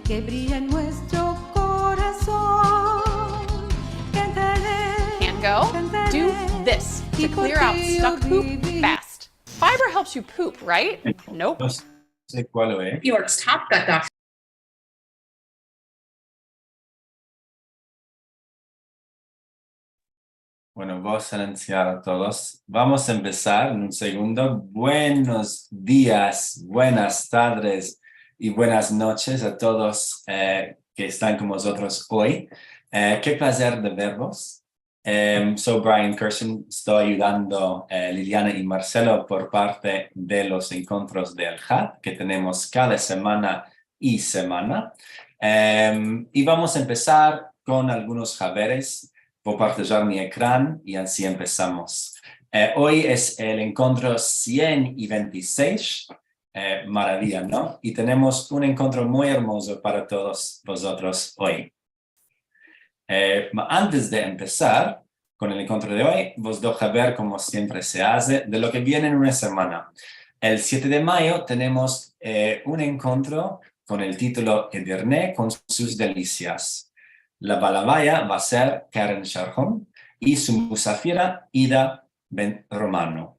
que brilla en nuestro corazón. And go. Do this to clear out stuck poop fast. Fiber helps you poop, right? Nope. No sé cuál es. York's Top Gut Doctor. Bueno, voy a silenciar a todos. Vamos a empezar en un segundo. Buenos días, buenas tardes y buenas noches a todos que están con nosotros hoy. Qué placer de verlos. Soy Brian Kirsten, estoy ayudando a Liliana y Marcelo por parte de los encuentros del HAD que tenemos cada semana y semana. Y vamos a empezar con algunos saberes. Voy a partillar mi ecran y así empezamos. Hoy es el encuentro 126, maravilla, ¿no? Y tenemos un encuentro muy hermoso para todos vosotros hoy. Antes de empezar con el encuentro de hoy, vos dejo ver cómo siempre se hace de lo que viene en una semana. El 7 de mayo tenemos un encuentro con el título Edirne con sus delicias. La balabaya va a ser Karen Sharhon y su musafira Ida Ben Romano.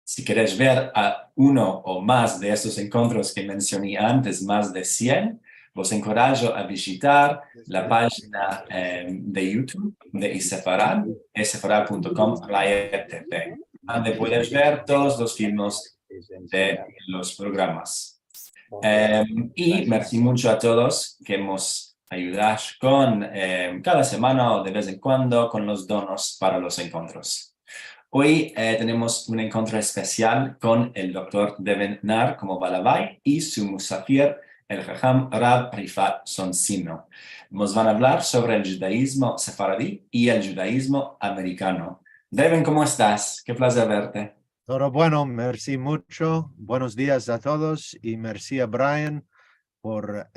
Si queréis ver a uno o más de estos encuentros que mencioné antes, más de 100, os encorajo a visitar la página de YouTube de Isefarad, sefarad.com/rtp, donde puedes ver todos los filmes de los programas. Y merci mucho a todos que nos ayudan con cada semana o de vez en cuando con los donos para los encuentros. Hoy tenemos un encuentro especial con el Dr. Devin Nar como Balabai y su musafir, el Jajam Rav Rifat Sonsino. Nos van a hablar sobre el judaísmo sefaradí y el judaísmo americano. Devin, ¿cómo estás? Qué placer verte. Todo bueno, merci mucho. Buenos días a todos y merci a Brian por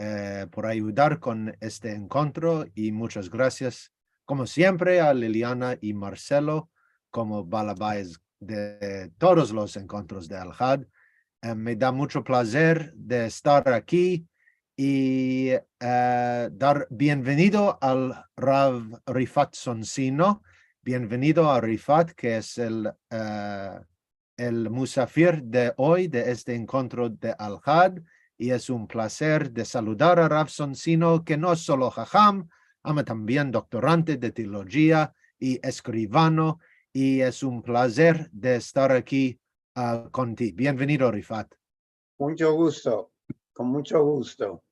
ayudar con este encuentro y muchas gracias, como siempre, a Liliana y Marcelo como balabais de todos los encuentros de Al-Had. Me da mucho placer de estar aquí y dar bienvenido al Rav Rifat Sonsino. Bienvenido a Rifat, que es el musafir de hoy de este encuentro de Al-Had, y es un placer de saludar a Rav Sonsino, que no es solo jajam, ama también doctorante de teología y escribano, y es un placer de estar aquí contigo. Bienvenido, Rifat. Mucho gusto, con mucho gusto.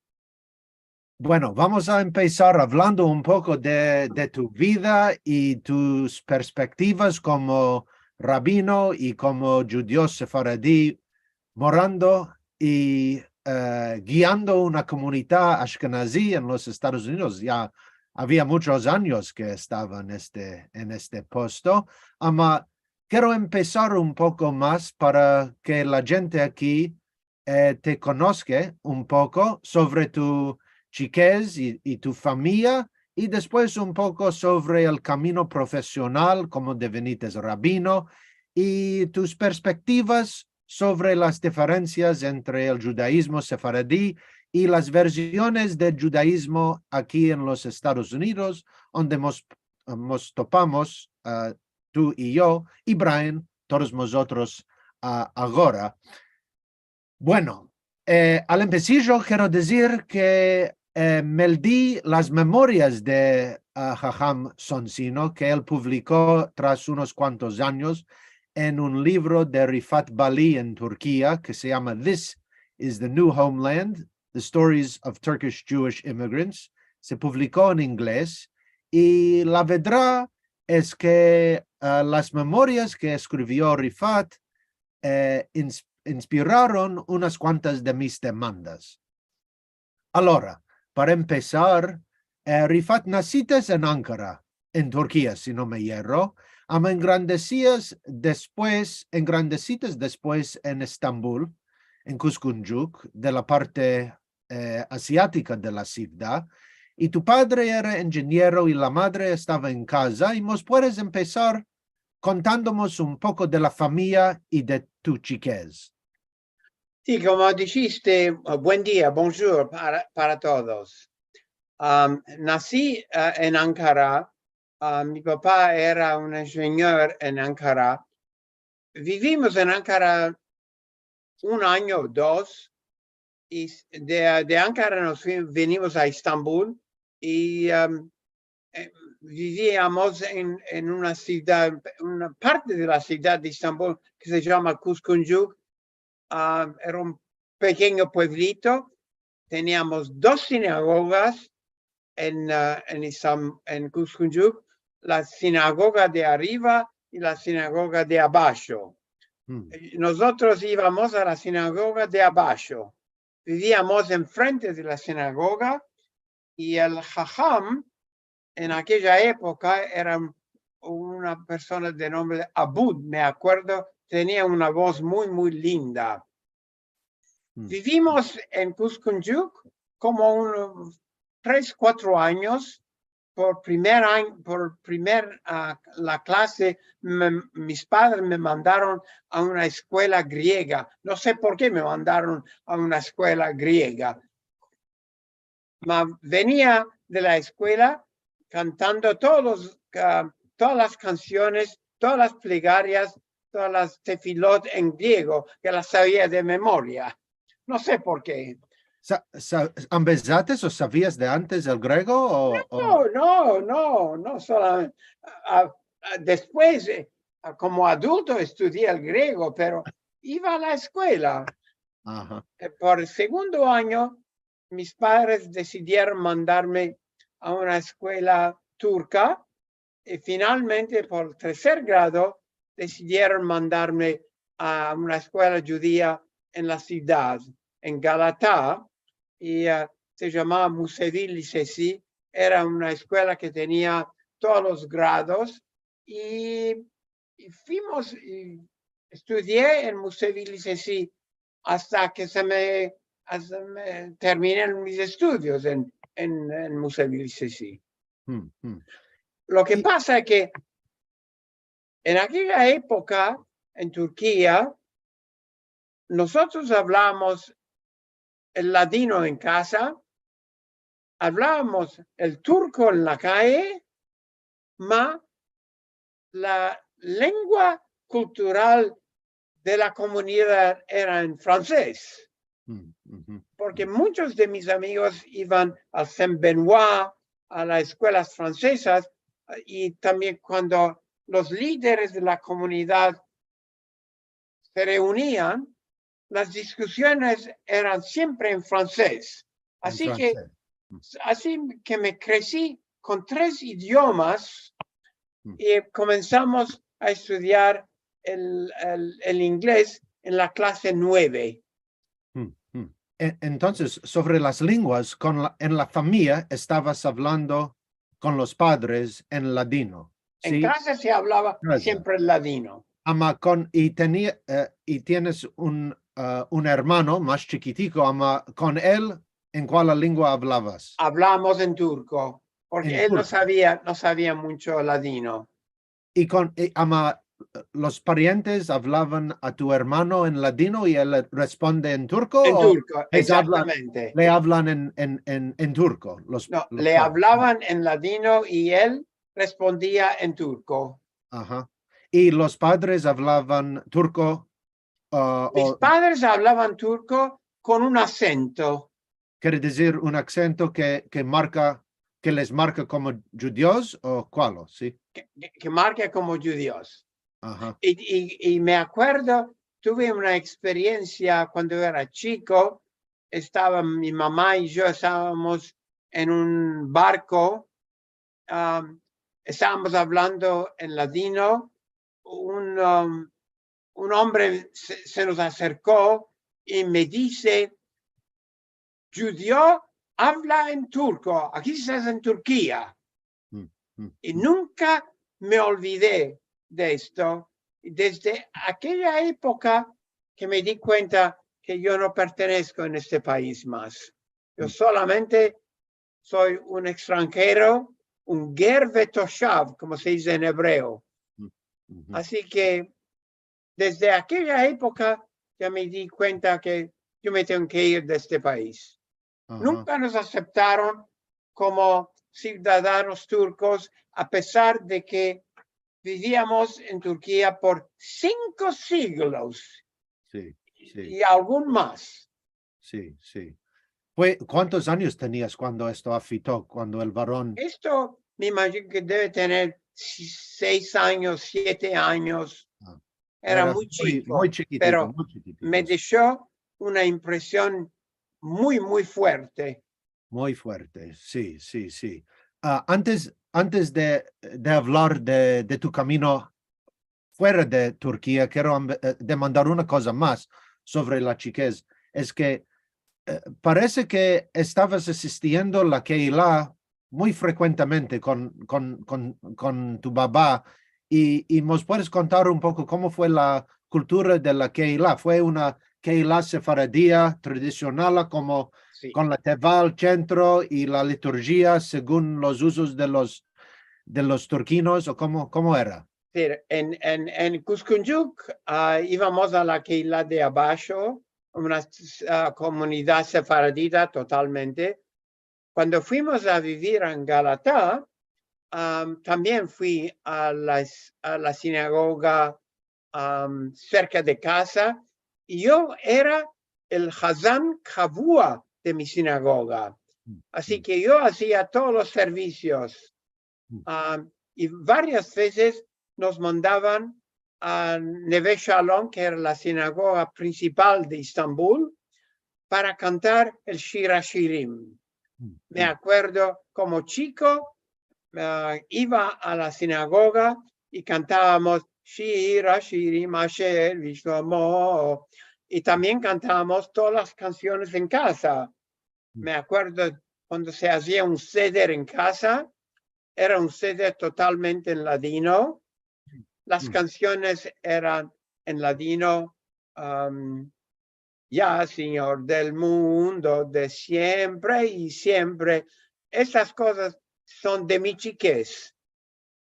Bueno, vamos a empezar hablando un poco de tu vida y tus perspectivas como rabino y como judío sefaradí, morando y guiando una comunidad ashkenazí en los Estados Unidos. Ya había muchos años que estaba en este puesto. Quiero empezar un poco más para que la gente aquí te conozca un poco sobre tu chiquez y tu familia, y después un poco sobre el camino profesional, como devenites rabino, y tus perspectivas sobre las diferencias entre el judaísmo sefaradí y las versiones del judaísmo aquí en los Estados Unidos, donde nos topamos, tú y yo, y Brian, todos nosotros ahora. Bueno, al empezar quiero decir que me di las memorias de Jajam Sonsino que él publicó tras unos cuantos años en un libro de Rifat Bali en Turquía que se llama This is the New Homeland, The Stories of Turkish Jewish Immigrants. Se publicó en inglés y la verdad es que las memorias que escribió Rifat inspiraron unas cuantas de mis demandas. Ahora, para empezar, Rifat naciste en Ankara, en Turquía, si no me hierro, engrandecidas después en Estambul, en Kuzguncuk, de la parte asiática de la ciudad, y tu padre era ingeniero y la madre estaba en casa, y nos puedes empezar contándonos un poco de la familia y de tu chiquez. Sí, como dijiste, buen día, bonjour para todos. Nací en Ankara. Mi papá era un ingeniero en Ankara. Vivimos en Ankara un año o dos. Y de Ankara nos venimos a Estambul y vivíamos en una ciudad, una parte de la ciudad de Estambul que se llama Kuzkuncuk. Era un pequeño pueblito. Teníamos dos sinagogas en Kuzkuncuk, la sinagoga de arriba y la sinagoga de abajo. Nosotros íbamos a la sinagoga de abajo. Vivíamos enfrente de la sinagoga y el Jajam en aquella época era una persona de nombre Abud, me acuerdo, tenía una voz muy, muy linda. Vivimos en Kuzkuncuk como unos 3, 4 años. Por primer año, la clase, mis padres me mandaron a una escuela griega. No sé por qué me mandaron a una escuela griega. Venía de la escuela cantando todas las canciones, todas las plegarias, todas las tefilot en griego, que las sabía de memoria. No sé por qué. ¿Empezaste o sabías de antes el griego? No solamente. Después, como adulto, estudié el griego, pero iba a la escuela. Ajá. Por el segundo año, mis padres decidieron mandarme a una escuela turca y finalmente, por el tercer grado, decidieron mandarme a una escuela judía en la ciudad, en Galatá. Y se llamaba Musevil Lisesi. Era una escuela que tenía todos los grados y estudié en Musevil Lisesi hasta que terminé mis estudios en Musevil Lisesi. Lo que pasa es que en aquella época, en Turquía, nosotros hablamos el ladino en casa, hablábamos el turco en la calle, mas la lengua cultural de la comunidad era en francés. Porque muchos de mis amigos iban al Saint-Benoît, a las escuelas francesas, y también cuando los líderes de la comunidad se reunían, las discusiones eran siempre en francés. Así que me crecí con 3 idiomas y comenzamos a estudiar el inglés en la clase 9. Entonces, sobre las lenguas, en la familia estabas hablando con los padres en ladino. En ¿sí? casa se hablaba siempre el ladino. Y tienes un hermano más chiquitico, con él, ¿en cuál lengua hablabas? Hablamos en turco, porque él turco. No sabía mucho ladino. Y los parientes hablaban a tu hermano en ladino y él responde en turco. En turco, exactamente. Le hablan en turco. Le hablaban en ladino y él respondía en turco. Ajá. ¿Y los padres hablaban turco? Mis padres hablaban turco con un acento. ¿Quiere decir un acento que les marca como judíos o cuál? ¿Sí? Que marca como judíos. Ajá. Y me acuerdo, tuve una experiencia cuando era chico. Mi mamá y yo estábamos en un barco. Estábamos hablando en ladino. Un hombre se nos acercó y me dice: judío habla en turco, aquí estás en Turquía. Y nunca me olvidé de esto. Desde aquella época que me di cuenta que yo no pertenezco en este país más. Yo solamente soy un extranjero, un ger vetoshav, como se dice en hebreo. Así que desde aquella época ya me di cuenta que yo me tengo que ir de este país. Ajá. Nunca nos aceptaron como ciudadanos turcos, a pesar de que vivíamos en Turquía por 5 siglos Sí, sí, y aún más. sí, sí. ¿Cuántos años tenías cuando esto afectó, cuando el varón? Esto me imagino que debe tener 6 años, 7 años. Ah, Era eras muy chico, muy chiquitito, pero muy chiquitito, me dejó una impresión muy, muy fuerte. muy fuerte, sí, sí, sí. Antes de hablar de tu camino fuera de Turquía, quiero demandar una cosa más sobre la chiquez. Es que parece que estabas asistiendo la Keilah muy frecuentemente con tu papá y nos puedes contar un poco cómo fue la cultura de la Keilah. ¿Fue una Keilah sefaradía tradicional como Sí. con la teva al centro y la liturgia según los usos de los turquinos o cómo era? En Cuscuyuc íbamos a la Keilah de abajo, una comunidad sefaradita totalmente. Cuando fuimos a vivir en Galatá, también fui a la sinagoga cerca de casa y yo era el Hazan Kavua de mi sinagoga. Así que yo hacía todos los servicios y varias veces nos mandaban a Neve Shalom, que era la sinagoga principal de Estambul, para cantar el Shir HaShirim. Me acuerdo como chico, iba a la sinagoga y cantábamos Shir HaShirim Asher Vishlomo, y también cantábamos todas las canciones en casa. Me acuerdo cuando se hacía un seder en casa, era un seder totalmente en ladino. Las canciones eran en ladino. Ya, Señor del mundo, de siempre y siempre. Estas cosas son de mi chiquez.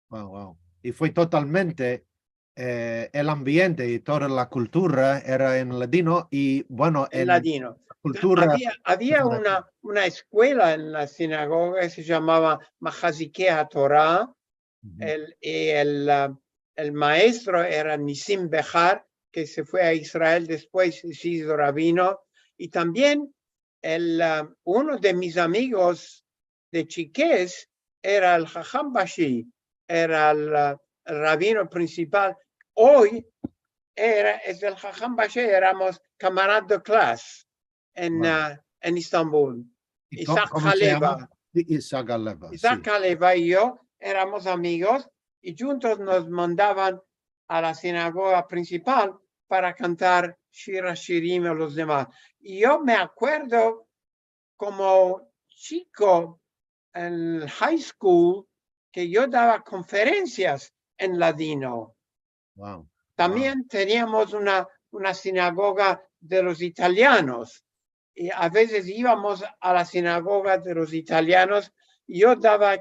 Wow, wow. Y fue totalmente el ambiente y toda la cultura era en ladino y bueno, En en ladino. la cultura Había una escuela en la sinagoga que se llamaba Mahazikea Torah. El maestro era Nisim Behar, que se fue a Israel después y se hizo rabino. Y también uno de mis amigos de chiquez era el Jajam Bashi, era el rabino principal. Hoy es el Jajam Bashi, éramos camaradas de clase en Estambul. Isaac ¿Cómo se llama? Haleva. Isaac Haleva, Isaac Haleva y yo éramos amigos y juntos nos mandaban a la sinagoga principal para cantar Shir HaShirim a los demás. Y yo me acuerdo como chico en high school que yo daba conferencias en ladino. Wow. También teníamos una sinagoga de los italianos y a veces íbamos a la sinagoga de los italianos y yo daba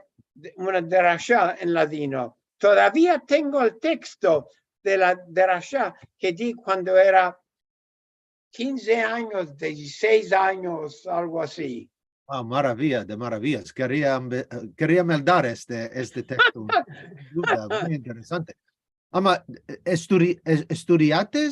una derashá en ladino. Todavía tengo el texto de la derashá que di cuando era 15 años, 16 años, algo así. Ah, maravilla, de maravillas. Quería meldar este texto. Muy interesante. Ama, ¿estudiaste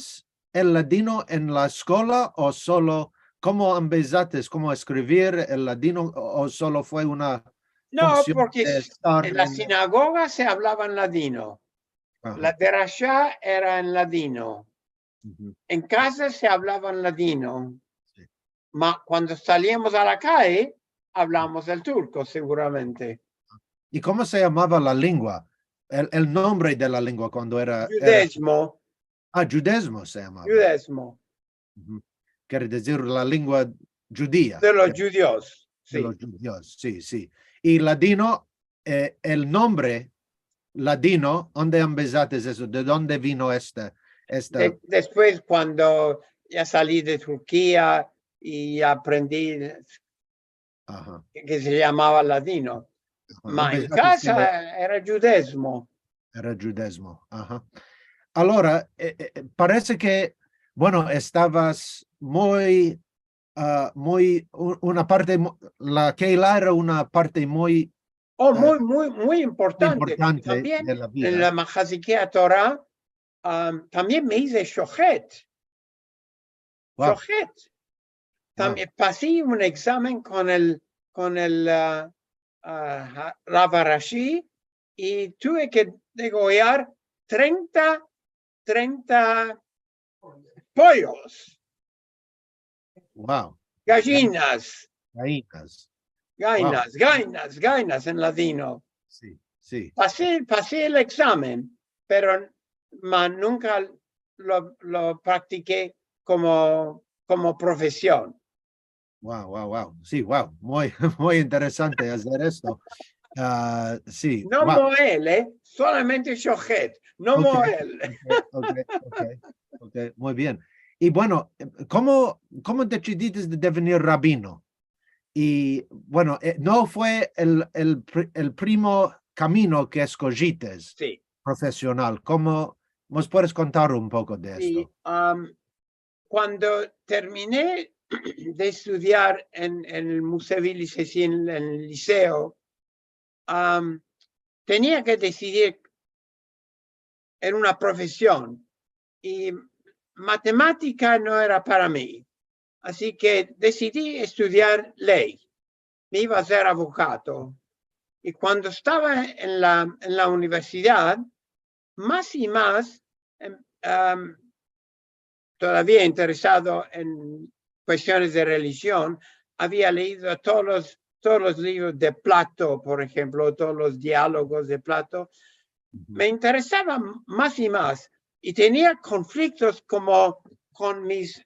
el ladino en la escuela o solo, cómo empezaste, cómo escribir el ladino o solo fue una No, función porque de estar en la sinagoga se hablaba en ladino. Ajá. La derashá era en ladino. En casa se hablaba en ladino. Sí. Cuando salíamos a la calle, hablamos el turco, seguramente. ¿Y cómo se llamaba la lengua? El nombre de la lengua cuando era... Judaísmo. Judaísmo se llamaba. Judaísmo. Quiere decir la lengua judía. De los judíos. De Sí. los judíos, sí, sí. Y ladino, el nombre ladino, ¿dónde empezaste eso? ¿De dónde vino esta? Después, cuando ya salí de Turquía y aprendí que se llamaba ladino. Ma en casa era judaísmo. Era judaísmo. Ajá. Ahora, parece que, bueno, estabas muy una parte, la Keilah era una parte muy Muy importante. importante También de la en vida. la Mahazikea Torah también me hice Shochet. Wow. Shochet. También pasé un examen con el Rav Rashi y tuve que degollar 30 pollos, Wow. gallinas, Gallinas. gainas en ladino. Sí, sí. Pasé el examen, pero nunca lo practiqué como profesión. Wow. Sí, wow. Muy, muy interesante hacer esto. Sí. No Wow. Moel, solamente Shochet, no Ok, Moel. ok, muy bien. Y bueno, ¿cómo decidiste de devenir rabino? Y bueno, no fue el primo camino que escogiste Sí, profesional. ¿Cómo nos puedes contar un poco de sí. esto? Cuando terminé de estudiar en el Musevili en el liceo, tenía que decidir en una profesión y matemática no era para mí. Así que decidí estudiar ley. Me iba a ser abogado. Y cuando estaba en la universidad, más y más, todavía interesado en cuestiones de religión, había leído todos los libros de Plato, por ejemplo, todos los diálogos de Plato. Me interesaba más y más y tenía conflictos como con mis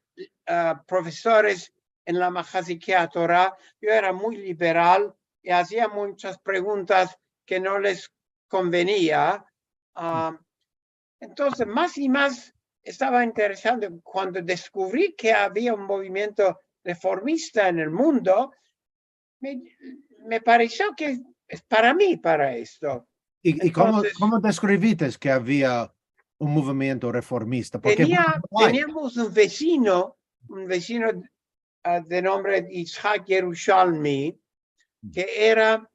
profesores en la Mahazikea Torah. Yo era muy liberal y hacía muchas preguntas que no les convenía. Entonces, más y más estaba interesado. Cuando descubrí que había un movimiento reformista en el mundo, me pareció que es para mí, para esto. ¿Y Entonces, cómo describiste que había un movimiento reformista? Porque teníamos un vecino de nombre Yitzhak Yerushalmi, que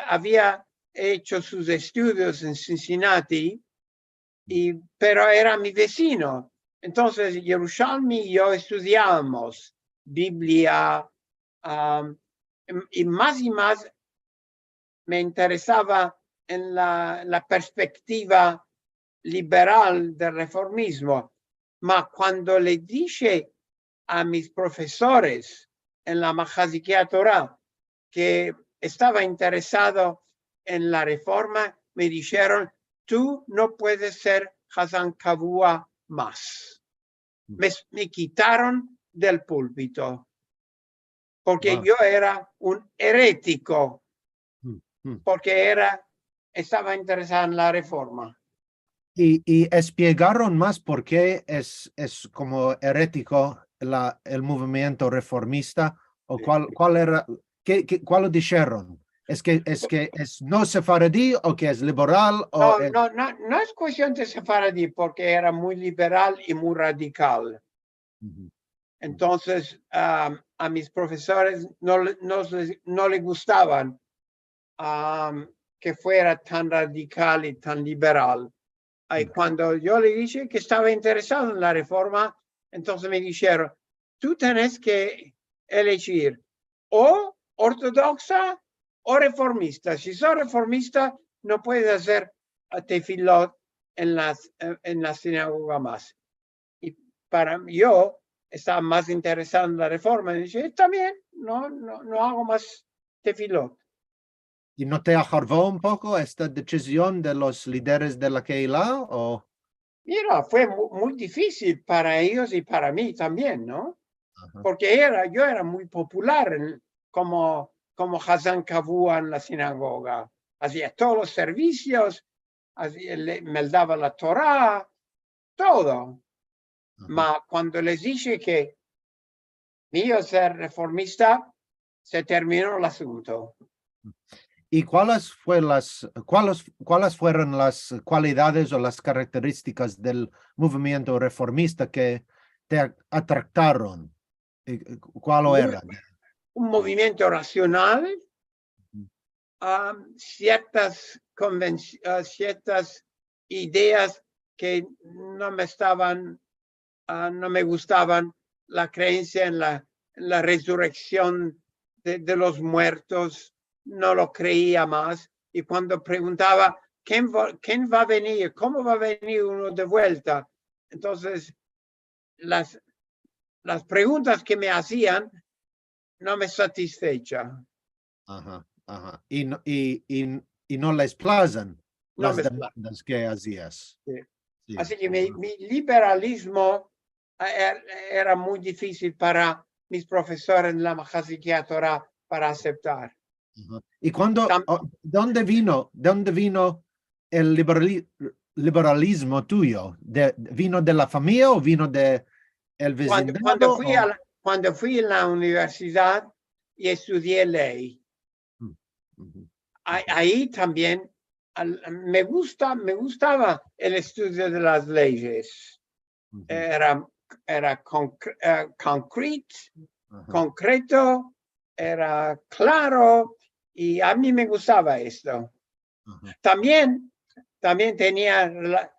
había hecho sus estudios en Cincinnati, pero era mi vecino. Entonces, Yerushalmi y yo estudiábamos Biblia, y más me interesaba en la perspectiva liberal del reformismo. Ma cuando le dije a mis profesores en la Mahazikea Torah que estaba interesado en la reforma, me dijeron, tú no puedes ser Hazan Kavua más. Me quitaron del púlpito porque yo era un herético, porque estaba interesado en la reforma. Y explicaron más por qué es como herético el movimiento reformista, o cuál era, cuál lo dijeron. ¿Es que es no sefaradí o que es liberal? O no es cuestión de sefaradí, porque era muy liberal y muy radical. Entonces, a mis profesores no les gustaban que fuera tan radical y tan liberal. Y cuando yo le dije que estaba interesado en la reforma, entonces me dijeron, tú tienes que elegir o ortodoxa o reformista. Si sos reformista, no puedes hacer tefilot en la sinagoga más. Y yo estaba más interesado en la reforma. Y dije, está bien, no hago más tefilot. ¿Y no te ajarbó un poco esta decisión de los líderes de la Keilah? ¿O? Mira, fue muy difícil para ellos y para mí también, ¿no? Porque yo era muy popular como Hazan Kavua en la sinagoga. Hacía todos los servicios, me daba la Torah, todo. Ma cuando les dije que iba a ser reformista, se terminó el asunto. ¿Y cuáles fueron las cualidades o las características del movimiento reformista que te atractaron ¿Cuál era? Un movimiento racional, ciertas ideas que no me gustaban, la creencia en la resurrección de los muertos, no lo creía más. Y cuando preguntaba, ¿quién va a venir? ¿Cómo va a venir uno de vuelta? Entonces, las preguntas que me hacían no me satisfecha. Ajá, ajá. Y no les plazan No las me demandas que hacías. Sí. Sí. Así que mi liberalismo era muy difícil para mis profesores en la Mahasikya Torah para aceptar. Ajá. ¿Y dónde vino el liberalismo tuyo? ¿Vino de la familia o vino de el vecindad? Cuando fui a la universidad y estudié ley, ahí también me gustaba el estudio de las leyes. Era concreto, era claro, y a mí me gustaba esto. También tenía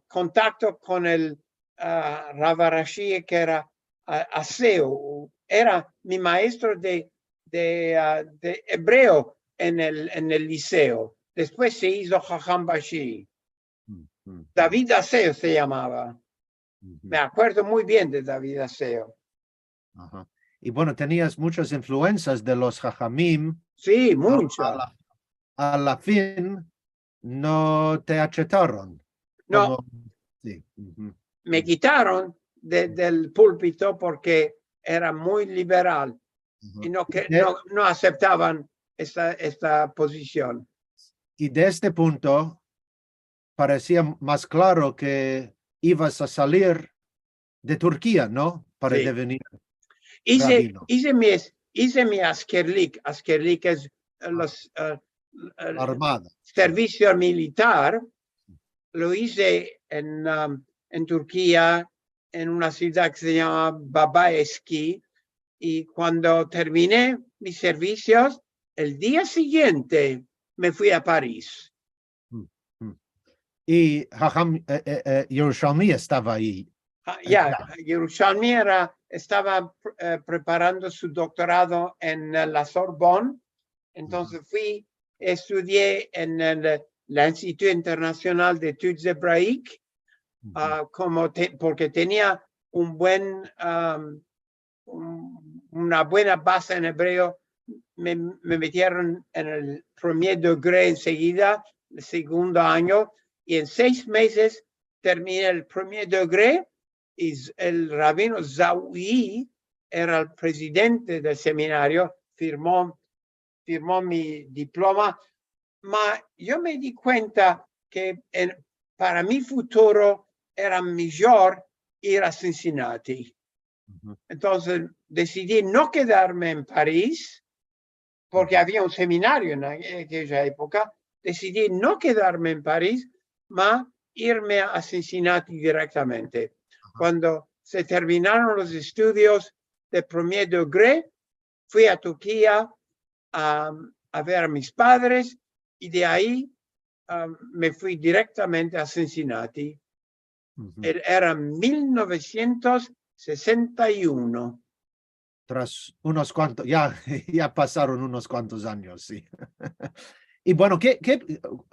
contacto con el Rav Arashi, que era aseo, era mi maestro de hebreo en el liceo. Después se hizo Jajam Bashi. David Aseo se llamaba. Me acuerdo muy bien de David Aseo. Ajá. Y bueno, tenías muchas influencias de los Jajamim. Sí, mucho. A la fin, no te achetaron. No, sí. me quitaron del púlpito porque era muy liberal y no aceptaban esta posición. Y de este punto, parecía más claro que ibas a salir de Turquía, ¿no? Para Sí. devenir Hice mi Askerlik. Askerlik es armada. Servicio militar. Lo hice en Turquía, en una ciudad que se llama Babaeski, y cuando terminé mis servicios, el día siguiente me fui a París. Y Jajam Yerushalmi estaba ahí. Yerushalmi estaba preparando su doctorado en la Sorbonne, entonces estudié en el Instituto Internacional de Etudes Hébraïques, porque tenía una buena base en hebreo. Me metieron en el primer degré enseguida, el segundo año, y en 6 meses terminé el primer degré, y el rabino Zawi era el presidente del seminario, firmó mi diploma. Yo me di cuenta que para mi futuro era mejor ir a Cincinnati. Entonces decidí no quedarme en París, porque había un seminario en aquella época. Decidí no quedarme en París, mas irme a Cincinnati directamente. Cuando se terminaron los estudios de primer degré, fui a Turquía a ver a mis padres, y de ahí me fui directamente a Cincinnati. Era 1961. Tras unos cuantos, ya pasaron unos cuantos años, sí. Y bueno,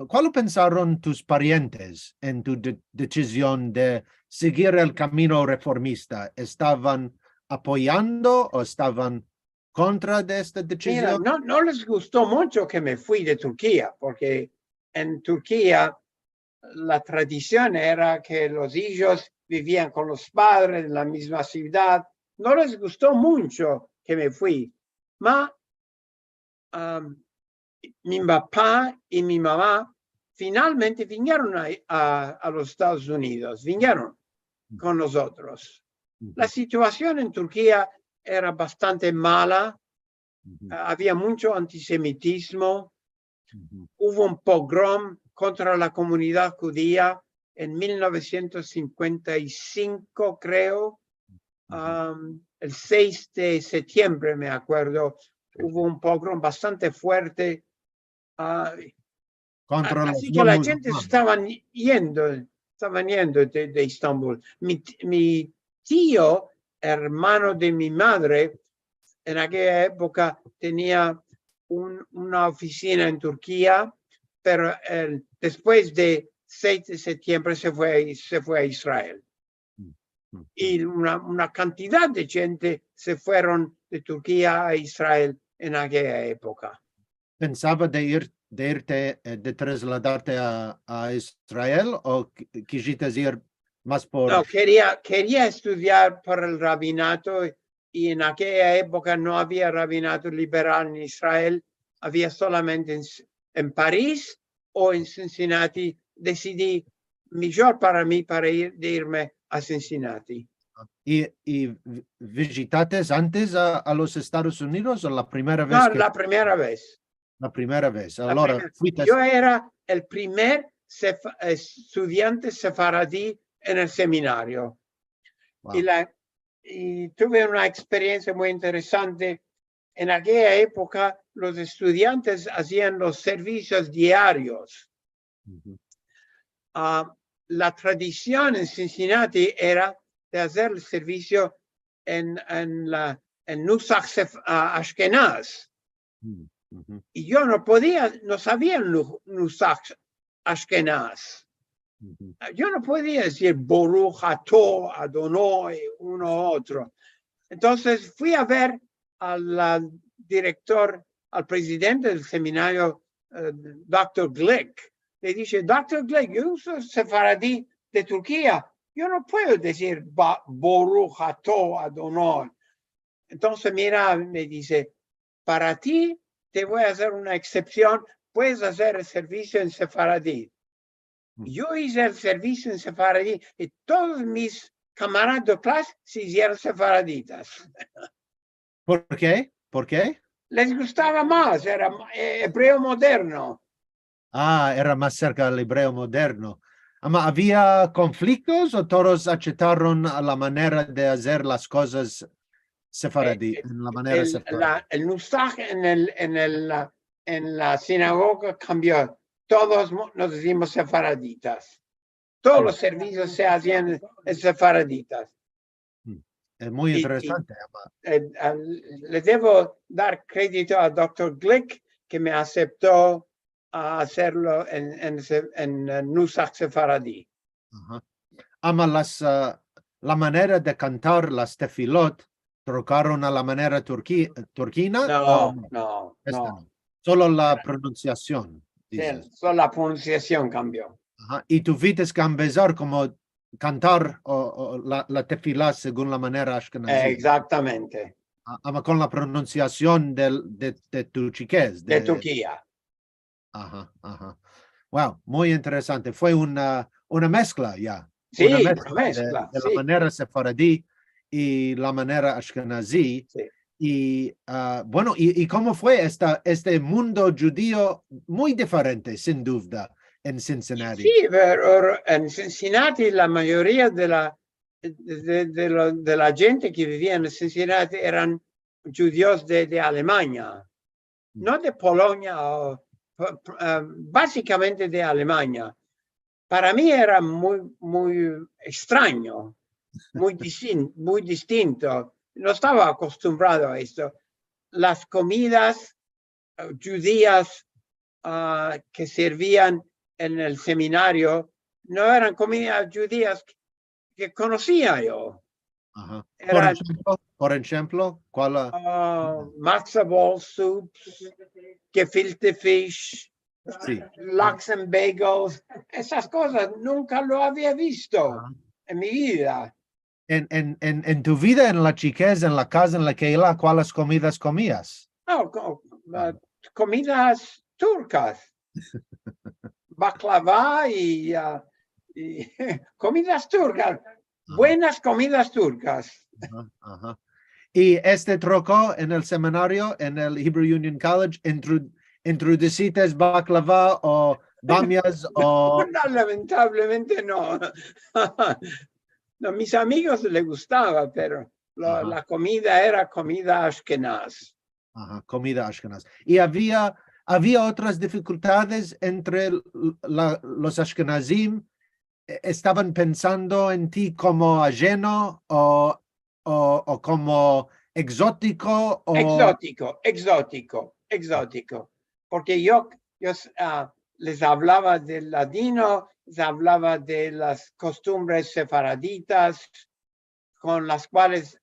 ¿cuál pensaron tus parientes en tu decisión de seguir el camino reformista? ¿Estaban apoyando o estaban contra de esta decisión? Mira, no les gustó mucho que me fui de Turquía, porque en Turquía la tradición era que los hijos vivían con los padres en la misma ciudad. No les gustó mucho que me fui. Mi papá y mi mamá finalmente vinieron a los Estados Unidos, vinieron con nosotros. La situación en Turquía era bastante mala. Había mucho antisemitismo. Hubo un pogrom contra la comunidad judía en 1955, creo. El 6 de septiembre, me acuerdo, hubo un pogrom bastante fuerte. Contra los Así que la gente musulmanes. estaban yendo de Estambul. Mi tío, hermano de mi madre, en aquella época tenía una oficina en Turquía, pero después de 6 de septiembre se fue a Israel. Y una cantidad de gente se fueron de Turquía a Israel en aquella época. ¿Pensaba de trasladarte a Israel o quisiste ir más por... No, quería estudiar por el rabinato y en aquella época no había rabinato liberal en Israel, había solamente en París o en Cincinnati. Decidí mejor para mí para irme a Cincinnati. ¿Y visitaste antes a los Estados Unidos o la primera vez No, que... la primera vez. La primera vez. La Allora, primera. fuiste... Yo era el primer estudiante sefaradí en el seminario. Wow. Y tuve una experiencia muy interesante. En aquella época, los estudiantes hacían los servicios diarios. La tradición en Cincinnati era de hacer el servicio en Nusach Ashkenaz. Y yo no sabía Nusach Ashkenaz. Yo no podía decir Baruch Atah Adonai uno u otro. Entonces fui a ver al director, al presidente del seminario, Dr. Glick. Le dije, Dr. Glick, yo soy sefaradí de Turquía. Yo no puedo decir Baruch Atah Adonai. Entonces mira, me dice, para ti te voy a hacer una excepción. Puedes hacer el servicio en sefaradí. Yo hice el servicio en sefaradí y todos mis camaradas de clase se hicieron sefaraditas. ¿Por qué? ¿Por qué? Les gustaba más, era hebreo moderno. Era más cerca del hebreo moderno. ¿Había conflictos o todos aceptaron la manera de hacer las cosas sefaradí? En la manera sefaradí. El nusach en la sinagoga cambió. Todos nos decimos sefaraditas. Todos los servicios se hacían en sefaraditas. Es muy interesante. Le debo dar crédito a Dr. Glick que me aceptó a hacerlo en Nusach sefaradí. La manera de cantar las tefilot trocaron a la manera turquina. No. Solo la pronunciación. Sí, solo la pronunciación cambió. Y tuviste que empezar como cantar la tefilá según la manera ashkenazí. Exactamente. Con la pronunciación de tu chiquez. De Turquía. Wow, muy interesante. Fue una mezcla ya. Sí, una mezcla. De la manera sefaradí y la manera ashkenazí. Sí. Y bueno, ¿y cómo fue este mundo judío muy diferente, sin duda, en Cincinnati? Sí, pero en Cincinnati la mayoría de la gente que vivía en Cincinnati eran judíos de Alemania, no de Polonia, básicamente de Alemania. Para mí era muy extraño, muy distinto. No estaba acostumbrado a esto. Las comidas judías que servían en el seminario no eran comidas judías que conocía yo. Por ejemplo, ¿cuál? Matzo ball soups, gefilte fish, Sí. lox and bagels. Esas cosas nunca lo había visto en mi vida. En tu vida, en la chiquez, en la casa, en la Keilah, ¿cuáles comidas comías? Comidas turcas. Baklava y comidas turcas. Buenas comidas turcas. Y trocó en el seminario, en el Hebrew Union College, ¿introduciste baklava o bamias o...? No, lamentablemente no. No, mis amigos les gustaba, pero La comida era comida ashkenaz. Ajá, comida ashkenaz. ¿Y había otras dificultades entre los ashkenazim? ¿Estaban pensando en ti como ajeno o como exótico? Exótico. Porque yo les hablaba del ladino, les hablaba de las costumbres sefaraditas con las cuales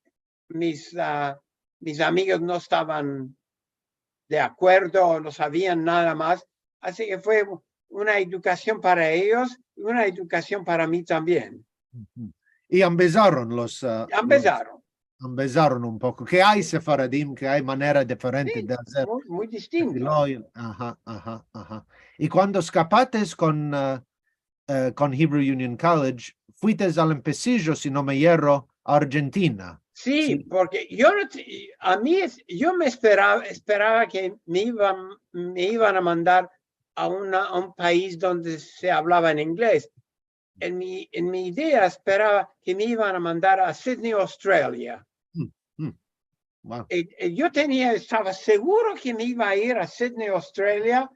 mis amigos no estaban de acuerdo, no sabían nada más. Así que fue una educación para ellos y una educación para mí también. Y empezaron empezaron un poco, que hay sefaradim, que hay manera diferente Sí, de hacer. muy distinto. Ajá. Y cuando escapaste con Hebrew Union College, fuiste al empecillo, si no me hierro, a Argentina. Sí, porque yo me esperaba que me iban a mandar a un país donde se hablaba en inglés. En mi idea esperaba que me iban a mandar a Sydney, Australia. Wow. Yo estaba seguro que me iba a ir a Sydney, Australia,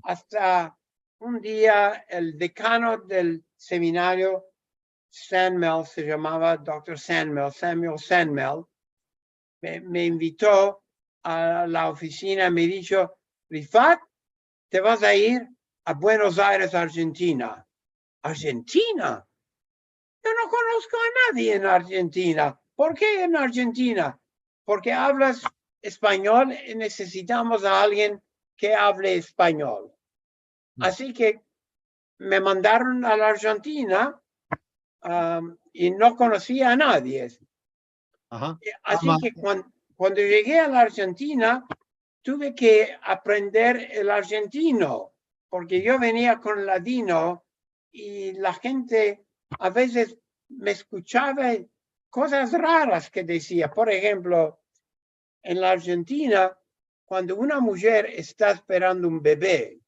hasta un día el decano del seminario, Sandmel, se llamaba Dr. Samuel Sandmel, me invitó a la oficina, me dijo, Rifat, te vas a ir a Buenos Aires, Argentina. ¿Argentina? Yo no conozco a nadie en Argentina. ¿Por qué en Argentina? Porque hablas español y necesitamos a alguien que hable español. Así que me mandaron a la Argentina y no conocía a nadie. Así que cuando llegué a la Argentina, tuve que aprender el argentino, porque yo venía con ladino y la gente a veces me escuchaba cosas raras que decía. Por ejemplo, en la Argentina, cuando una mujer está esperando un bebé,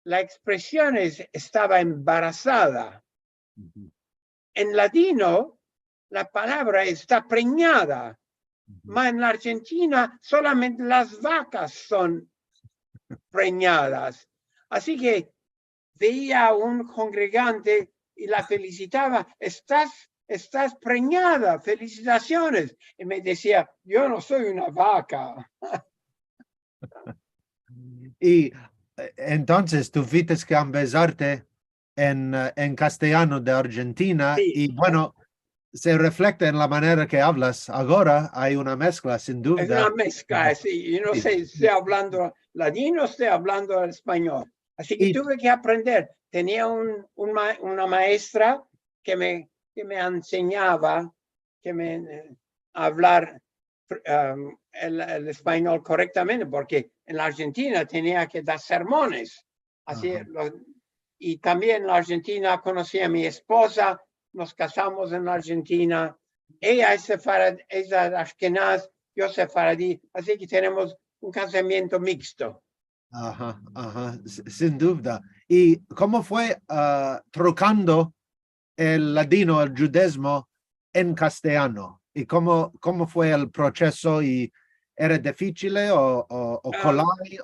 la expresión es estaba embarazada. En ladino, la palabra está preñada. Mas en la Argentina solamente las vacas son preñadas. Así que veía a un congregante y la felicitaba. Estás preñada, felicitaciones. Y me decía, yo no soy una vaca. Y entonces tuviste que empezarte en castellano de Argentina. Sí. Y bueno, se refleja en la manera que hablas ahora. Hay una mezcla, sin duda. Es una mezcla, sí. Yo no sé, estoy hablando ladino, estoy hablando español. Así que tuve que aprender. Tenía una maestra que me enseñaba a hablar el español correctamente, porque en la Argentina tenía que dar sermones. Así, y también en la Argentina conocí a mi esposa, nos casamos en la Argentina. Ella es ashkenaz, yo sefaradí, así que tenemos un casamiento mixto. Sin duda. ¿Y cómo fue trocando el ladino, el judaísmo en castellano? ¿Y cómo fue el proceso? ¿Y era difícil o colai?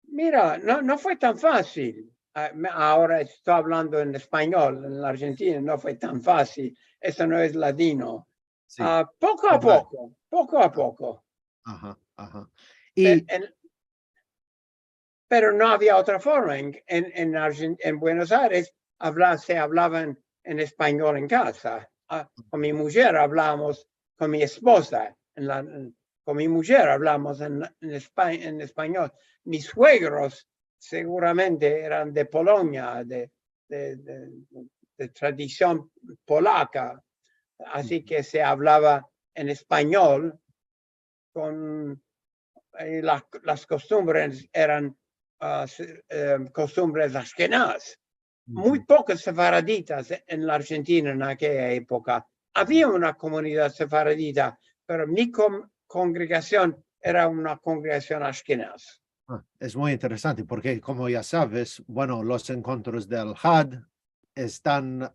Mira, no fue tan fácil. Ahora estoy hablando en español. En la Argentina no fue tan fácil. Eso no es ladino. Sí. Poco a poco. Y pero no había otra forma. En Buenos Aires se hablaban en español en casa. Con mi mujer hablamos, con mi esposa, con mi mujer hablamos en español. Mis suegros seguramente eran de Polonia, de tradición polaca. Así que se hablaba en español con las costumbres eran costumbres ashkenaz. Muy pocos sefaraditas en la Argentina en aquella época. Había una comunidad sefaradita, pero mi congregación era una congregación ashkenaz. Es muy interesante porque, como ya sabes, bueno, los encuentros del Had están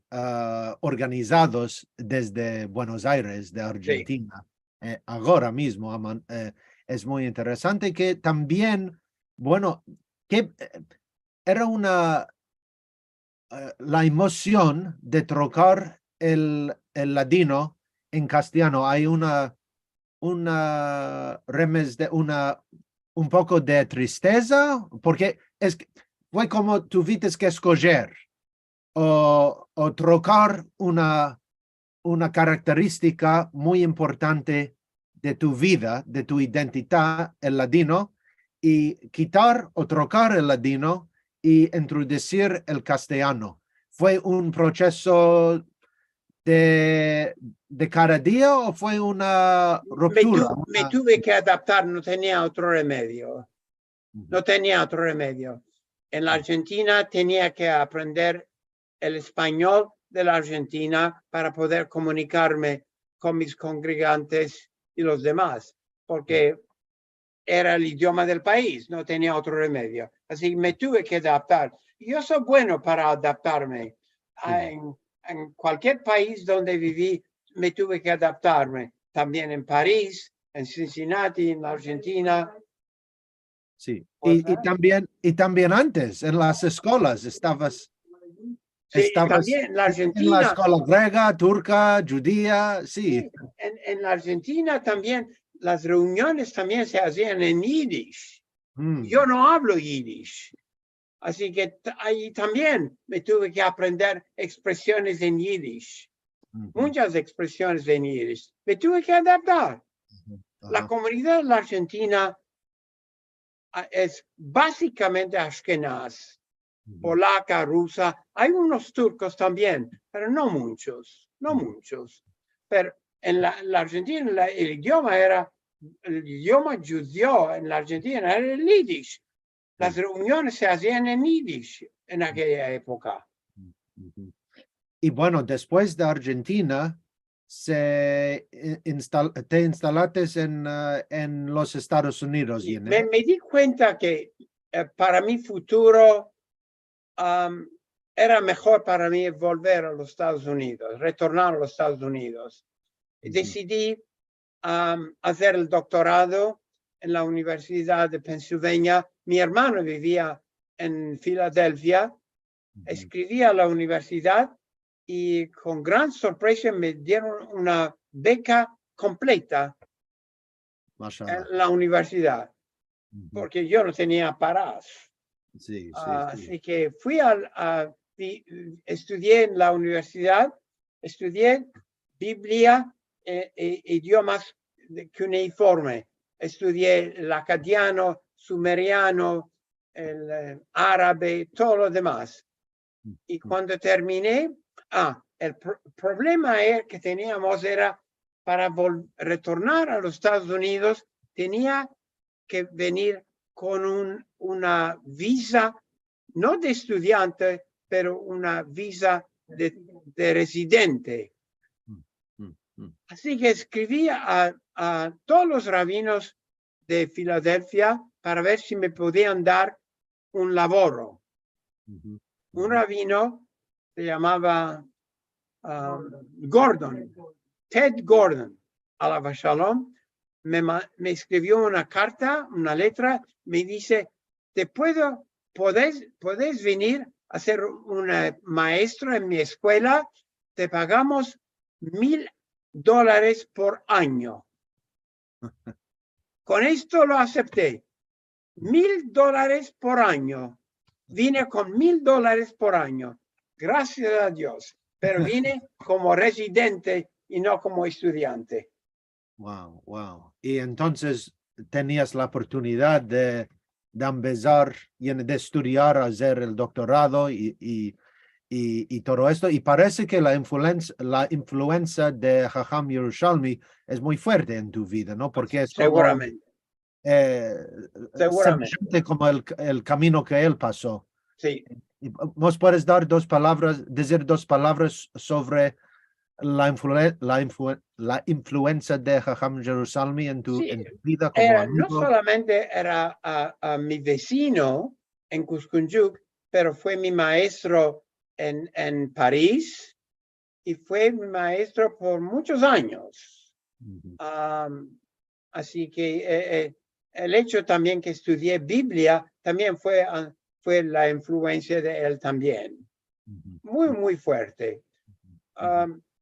organizados desde Buenos Aires, de Argentina. Ahora mismo es muy interesante que también, bueno, que era la emoción de trocar el ladino en castellano. Hay un poco de tristeza, porque fue como tuviste que escoger o trocar una característica muy importante de tu vida, de tu identidad, el ladino, y quitar o trocar el ladino y introducir el castellano. ¿Fue un proceso de cada día o fue una ruptura? Me tuve que adaptar, no tenía otro remedio. No tenía otro remedio. En la Argentina tenía que aprender el español de la Argentina para poder comunicarme con mis congregantes y los demás, porque era el idioma del país, no tenía otro remedio. Así me tuve que adaptar. Yo soy bueno para adaptarme. En cualquier país donde viví, me tuve que adaptarme. También en París, en Cincinnati, en la Argentina. Sí, y también antes, en las escuelas, estabas también en la Argentina. En la escuela griega, turca, judía, sí. En la Argentina también, las reuniones también se hacían en yiddish. Yo no hablo yiddish. Así que ahí también me tuve que aprender expresiones en yiddish. Muchas expresiones en yiddish. Me tuve que adaptar. La comunidad de la Argentina es básicamente ashkenaz, polaca, rusa. Hay unos turcos también, pero no muchos. Pero en la Argentina el idioma judío en la Argentina era el yiddish. Las reuniones se hacían en yiddish en aquella época. Y bueno, después de Argentina, te instalaste en los Estados Unidos. Me di cuenta que para mi futuro era mejor para mí volver a los Estados Unidos, retornar a los Estados Unidos. Decidí hacer el doctorado en la Universidad de Pennsylvania. Mi hermano vivía en Filadelfia. Escribí a la universidad y con gran sorpresa me dieron una beca completa en la universidad, porque yo no tenía paras. Así que fui estudié en la universidad, estudié Biblia e idiomas cuneiforme. Estudié el acadiano, sumeriano, el árabe, todo lo demás. Y cuando terminé, el problema que teníamos era para retornar a los Estados Unidos, tenía que venir con una visa, no de estudiante, pero una visa de residente. Así que escribí a todos los rabinos de Filadelfia para ver si me podían dar un laboro. Un rabino se llamaba Gordon, Ted Gordon, Alav Shalom, me escribió una carta, una letra, me dice, ¿podés venir a ser un maestro en mi escuela? Te pagamos $1,000 por año. Con esto lo acepté. $1,000 por año. Vine con $1,000 por año. Gracias a Dios. Pero vine como residente y no como estudiante. Wow. Y entonces tenías la oportunidad de empezar y de estudiar, hacer el doctorado y todo esto. Y parece que la influencia de Jajam Yerushalmi es muy fuerte en tu vida, ¿no? Porque es seguramente. Seguramente como el camino que él pasó. Sí. ¿Nos puedes decir dos palabras sobre la influencia de Jajam Yerushalmi en tu vida como amigo? No solamente era mi vecino en Cuscunjuc, pero fue mi maestro en París y fue mi maestro por muchos años. Así que el hecho también que estudié Biblia también fue la influencia de él también. Muy, muy fuerte.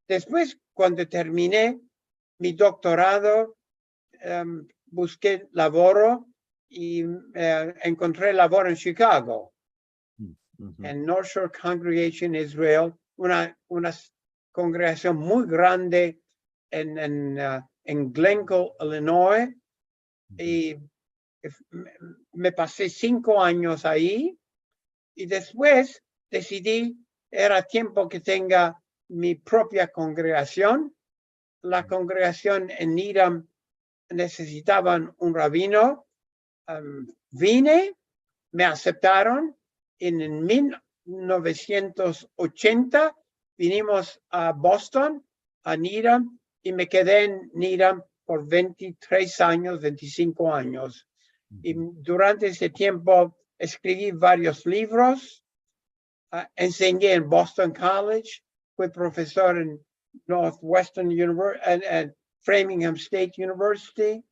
Después, cuando terminé mi doctorado, busqué laboro y encontré labor en Chicago, en North Shore Congregation Israel, una congregación muy grande en Glencoe, Illinois, y me pasé 5 años ahí y después decidí, era tiempo que tenga mi propia congregación. La congregación en Needham necesitaban un rabino. Vine, me aceptaron. En 1980 vinimos a Boston, a Needham, y me quedé en Needham por 23 años, 25 años. Y durante ese tiempo escribí varios libros, enseñé en Boston College, fui profesor en Northwestern University, and Framingham State University,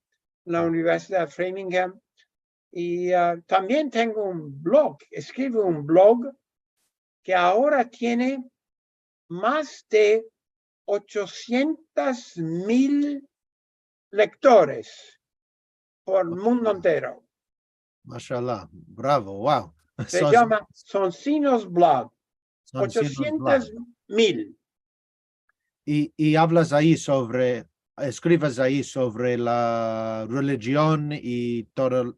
la Universidad de Framingham. Y también tengo un blog, escribo un blog que ahora tiene más de 800,000 lectores por el mundo entero. Mashallah, bravo, wow. Se llama Soncinos Blog, Soncinos Blog. 800,000. Y hablas ahí escribes ahí sobre la religión y todos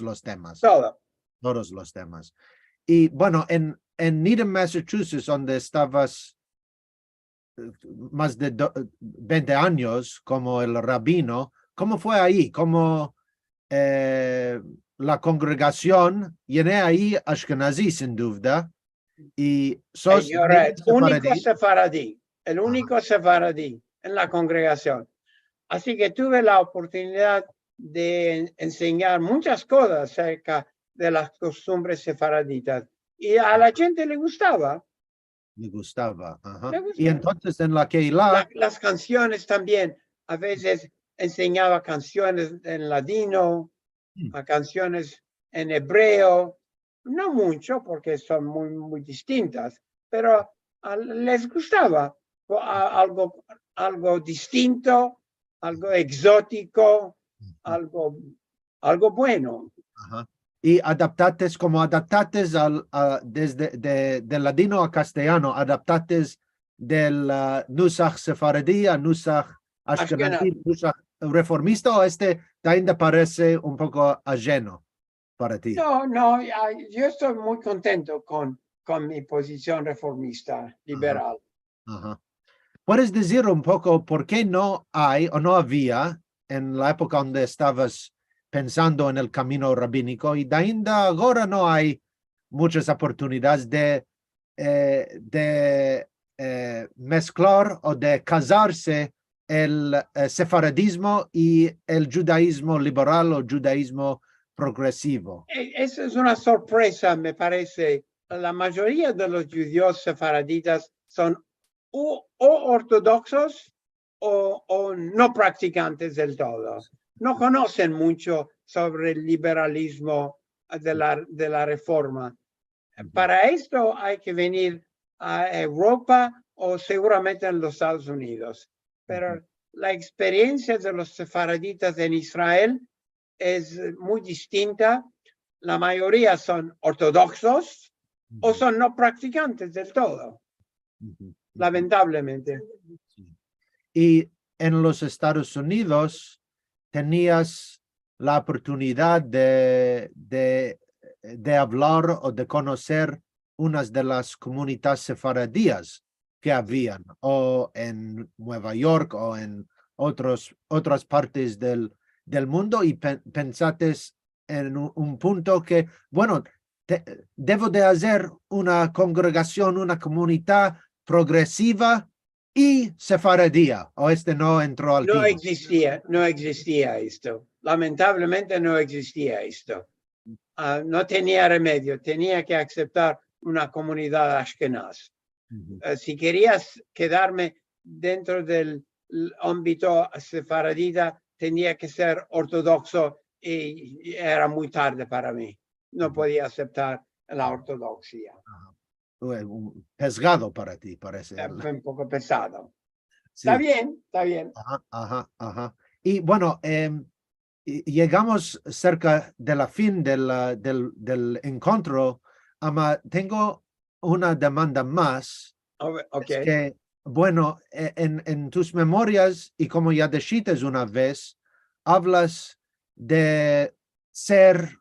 los temas. Todos los temas. Y bueno, en Needham, Massachusetts, donde estabas más de 20 años como el rabino, ¿cómo fue ahí? ¿Cómo la congregación? Llené ahí Ashkenazi, sin duda. Y sos el único sefaradí en la congregación. Así que tuve la oportunidad de enseñar muchas cosas acerca de las costumbres sefaraditas. Y a la gente le gustaba. Le gustaba. Ajá. Le gustaba. Y entonces en la Keilah... Las canciones también. A veces enseñaba canciones en ladino, canciones en hebreo. No mucho, porque son muy, muy distintas, pero les gustaba algo distinto, algo exótico, algo bueno. Ajá. Y adaptates del ladino a castellano, adaptates del Nusach sefaradí a Nusach ashkenazi, Nusach reformista, o también te parece un poco ajeno para ti? No, yo estoy muy contento con mi posición reformista, liberal. Ajá. ¿Puedes decir un poco por qué no hay o no había en la época donde estabas pensando en el camino rabínico, y de ainda ahora no hay muchas oportunidades de mezclar o de casarse el sefaradismo y el judaísmo liberal o judaísmo progresivo? Eso es una sorpresa, me parece. La mayoría de los judíos sefaraditas son o ortodoxos o no practicantes del todo. No conocen mucho sobre el liberalismo de la reforma. Para esto hay que venir a Europa o seguramente en los Estados Unidos. Pero la experiencia de los sefaraditas en Israel es muy distinta. La mayoría son ortodoxos o son no practicantes del todo, lamentablemente. Y en los Estados Unidos tenías la oportunidad de hablar o de conocer unas de las comunidades sefaradías que habían, o en Nueva York o en otras partes del mundo, y pensaste en un punto que, bueno, debo de hacer una congregación, una comunidad progresiva y sefaradía, o no entró al No existía esto. Lamentablemente no existía esto. No tenía remedio, tenía que aceptar una comunidad ashkenaz. Si querías quedarme dentro del ámbito sefaradita, tenía que ser ortodoxo y era muy tarde para mí. No podía aceptar la ortodoxia. Pesado para ti, parece. Fue un poco pesado. Sí. Está bien, está bien. Ajá. Y bueno, llegamos cerca de la fin del encuentro, ama, tengo una demanda más. Ok. Es que, bueno, en tus memorias, y como ya dijiste una vez, hablas de ser,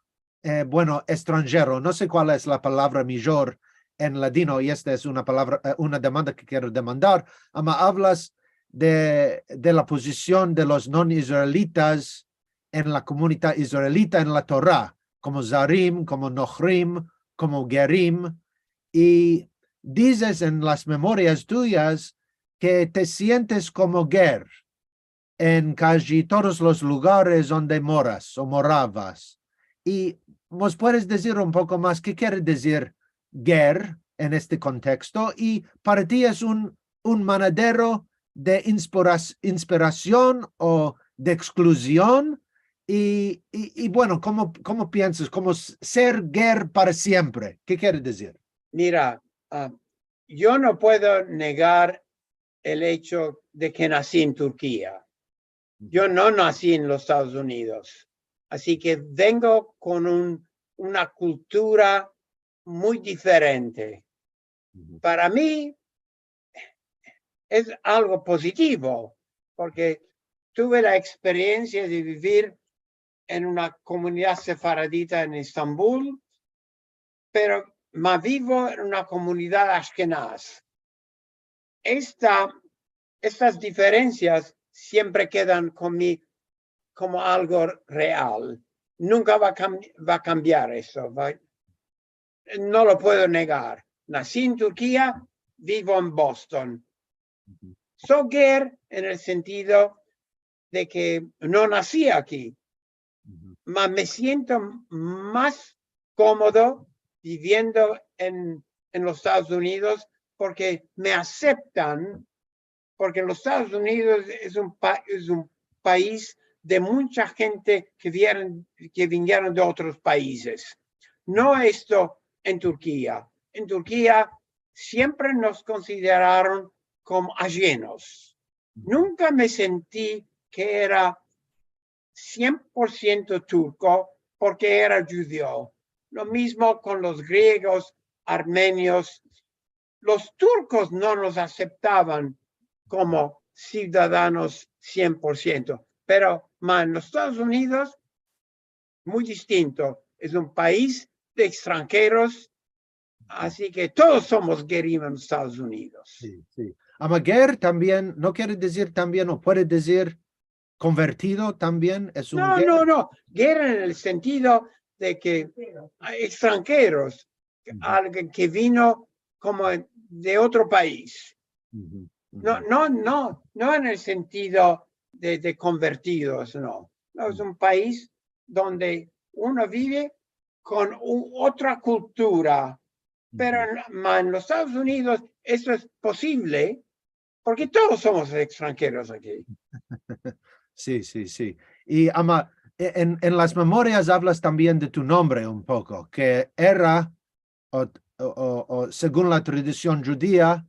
bueno, extranjero. No sé cuál es la palabra mejor en ladino, y esta es una palabra, una demanda que quiero demandar. Ama, hablas de la posición de los no israelitas en la comunidad israelita en la Torá, como Zarim, como Nochrim, como Gerim, y dices en las memorias tuyas que te sientes como Ger en casi todos los lugares donde moras o morabas. Y nos puedes decir un poco más qué quiere decir Ger en este contexto, y para ti es un manadero de inspiración o de exclusión. Y bueno, ¿cómo piensas? ¿Cómo ser Ger para siempre? ¿Qué quiere decir? Mira, yo no puedo negar el hecho de que nací en Turquía. Yo no nací en los Estados Unidos. Así que vengo con una cultura muy diferente. Para mí es algo positivo, porque tuve la experiencia de vivir en una comunidad sefaradita en Estambul, pero vivo en una comunidad ashkenaz. Estas diferencias siempre quedan conmigo como algo real. Nunca va a cambiar eso. No lo puedo negar. Nací en Turquía, vivo en Boston. Soy Ger en el sentido de que no nací aquí, mas me siento más cómodo viviendo en los Estados Unidos porque me aceptan, porque los Estados Unidos es un país de mucha gente que vinieron de otros países. No esto en Turquía. En Turquía siempre nos consideraron como ajenos. Nunca me sentí que era 100% turco porque era judío. Lo mismo con los griegos, armenios. Los turcos no nos aceptaban como ciudadanos 100%, pero en los Estados Unidos, muy distinto. Es un país de extranjeros, así que todos somos gerim en los Estados Unidos. Sí. Ger también, no quiere decir también, o puede decir convertido también. Es un ger. No. Ger en el sentido de que hay extranjeros, alguien que vino como de otro país. No en el sentido de convertidos, no. Es un país donde uno vive con otra cultura, pero en los Estados Unidos eso es posible porque todos somos extranjeros aquí. Sí. Y Ama, en las memorias hablas también de tu nombre un poco, que era, o según la tradición judía,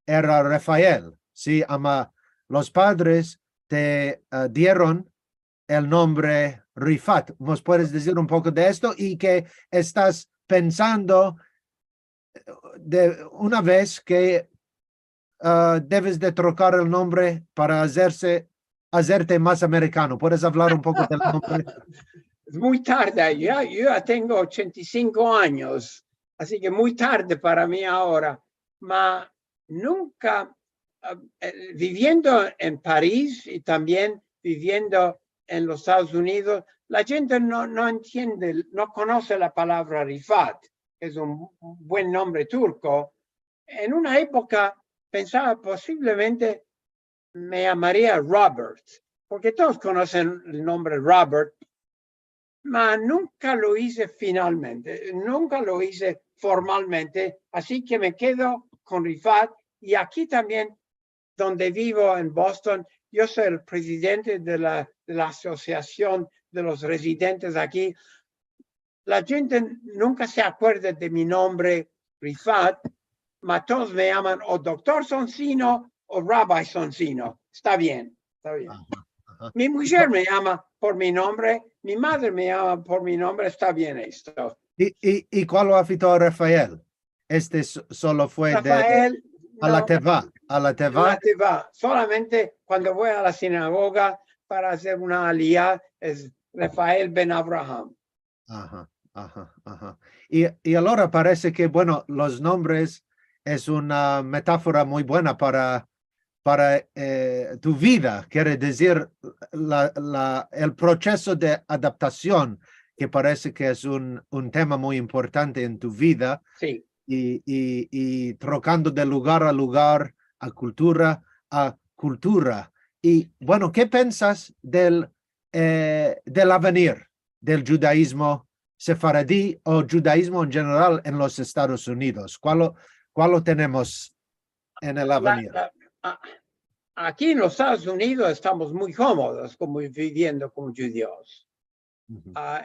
era Rafael. Sí, Ama, los padres te dieron el nombre Rifat. ¿Nos puedes decir un poco de esto? Y que estás pensando de una vez que debes de trocar el nombre para hacerte más americano. ¿Puedes hablar un poco del nombre? Es muy tarde, yo ya tengo 85 años, así que muy tarde para mí ahora. Mas nunca, viviendo en París y también viviendo en los Estados Unidos, la gente no entiende, no conoce la palabra Rifat, que es un buen nombre turco. En una época pensaba posiblemente me llamaría Robert, porque todos conocen el nombre Robert, ma nunca lo hice finalmente, nunca lo hice formalmente, así que me quedo con Rifat. Y aquí también, donde vivo en Boston, yo soy el presidente de la asociación de los residentes aquí. La gente nunca se acuerda de mi nombre, Rifat, mas todos me llaman o Doctor Sonsino o Rabbi Sonsino. Está bien, está bien. Mi mujer me llama por mi nombre, mi madre me llama por mi nombre, está bien esto. ¿Y cuál lo afitó a Rafael? Este solo fue Rafael, a la no, Teva. A la Teva. la Teva. Solamente cuando voy a la sinagoga para hacer una aliyah es Rafael Ben Abraham. Ajá, ajá, ajá. Y ahora parece que, bueno, los nombres es una metáfora muy buena para tu vida, quiere decir el proceso de adaptación, que parece que es un tema muy importante en tu vida, Sí. y trocando de lugar a lugar, a cultura. Y bueno, ¿qué piensas del avenir del judaísmo sefaradí o judaísmo en general en los Estados Unidos? ¿Cuál lo tenemos en el avenir? Aquí en los Estados Unidos estamos muy cómodos como viviendo como judíos.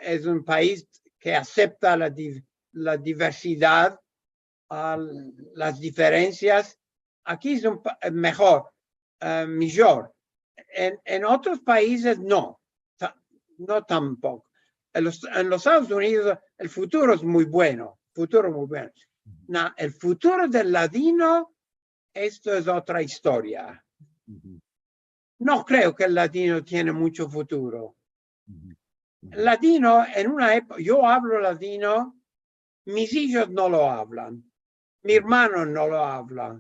Es un país que acepta la diversidad, las diferencias. Aquí es mejor, en otros países no tampoco. En los Estados Unidos el futuro es muy bueno, el futuro del latino, esto es otra historia. No creo que el latino tiene mucho futuro. El latino, en una época, yo hablo latino, mis hijos no lo hablan, mi hermano no lo habla.